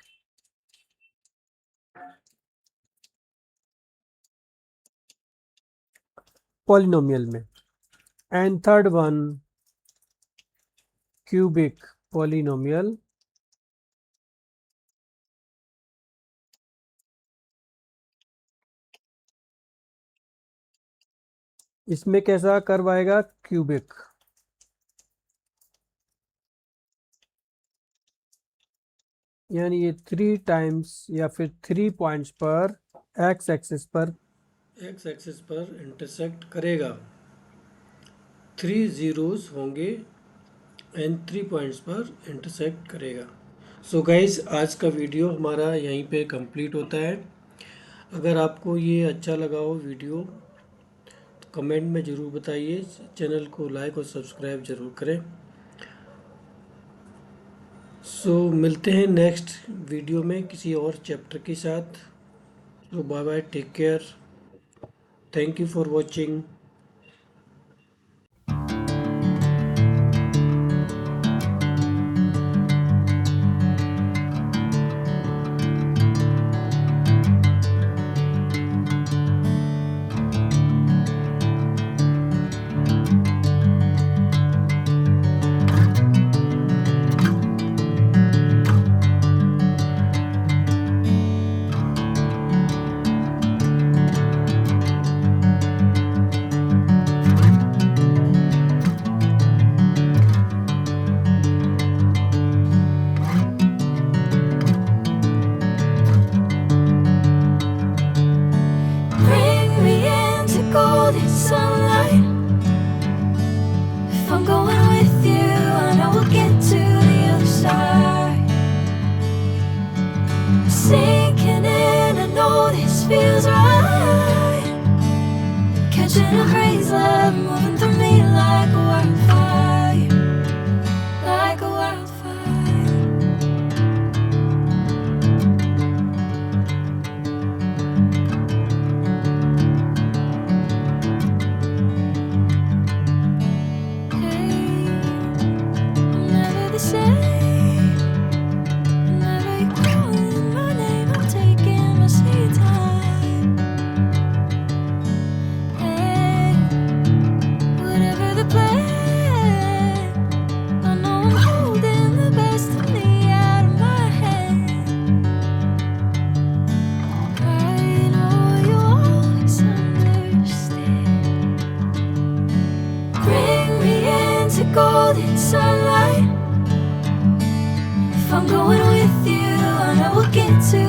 पॉलिनोमियल में। And third one cubic polynomial, इसमें कैसा कर्व आएगा? क्यूबिक, यानी ये 3 टाइम्स या फिर 3 पॉइंट्स पर एक्स एक्सिस पर इंटरसेक्ट करेगा। 3 जीरोस होंगे एंड 3 पॉइंट्स पर इंटरसेक्ट करेगा। सो गाइस, आज का वीडियो हमारा यहीं पे कंप्लीट होता है। अगर आपको ये अच्छा लगा हो वीडियो तो कमेंट में ज़रूर बताइए। चैनल को लाइक और सब्सक्राइब ज़रूर करें। सो मिलते हैं नेक्स्ट वीडियो में किसी और चैप्टर के साथ। So bye bye, take care, thank you for watching. sunlight. If I'm going with you, I know we'll get to the other side. Sinking in, I know this feels right. Catching a breeze, love moving through me like a wildfire, like a wildfire. Hey, I'm never the same. Whenever you're calling my name, I'm taking my sweet time. Hey, whatever the plan, I know I'm holding the best of me out of my hand. I know you always understand. Bring me into golden sunlight. If I'm going with you, I know we'll get to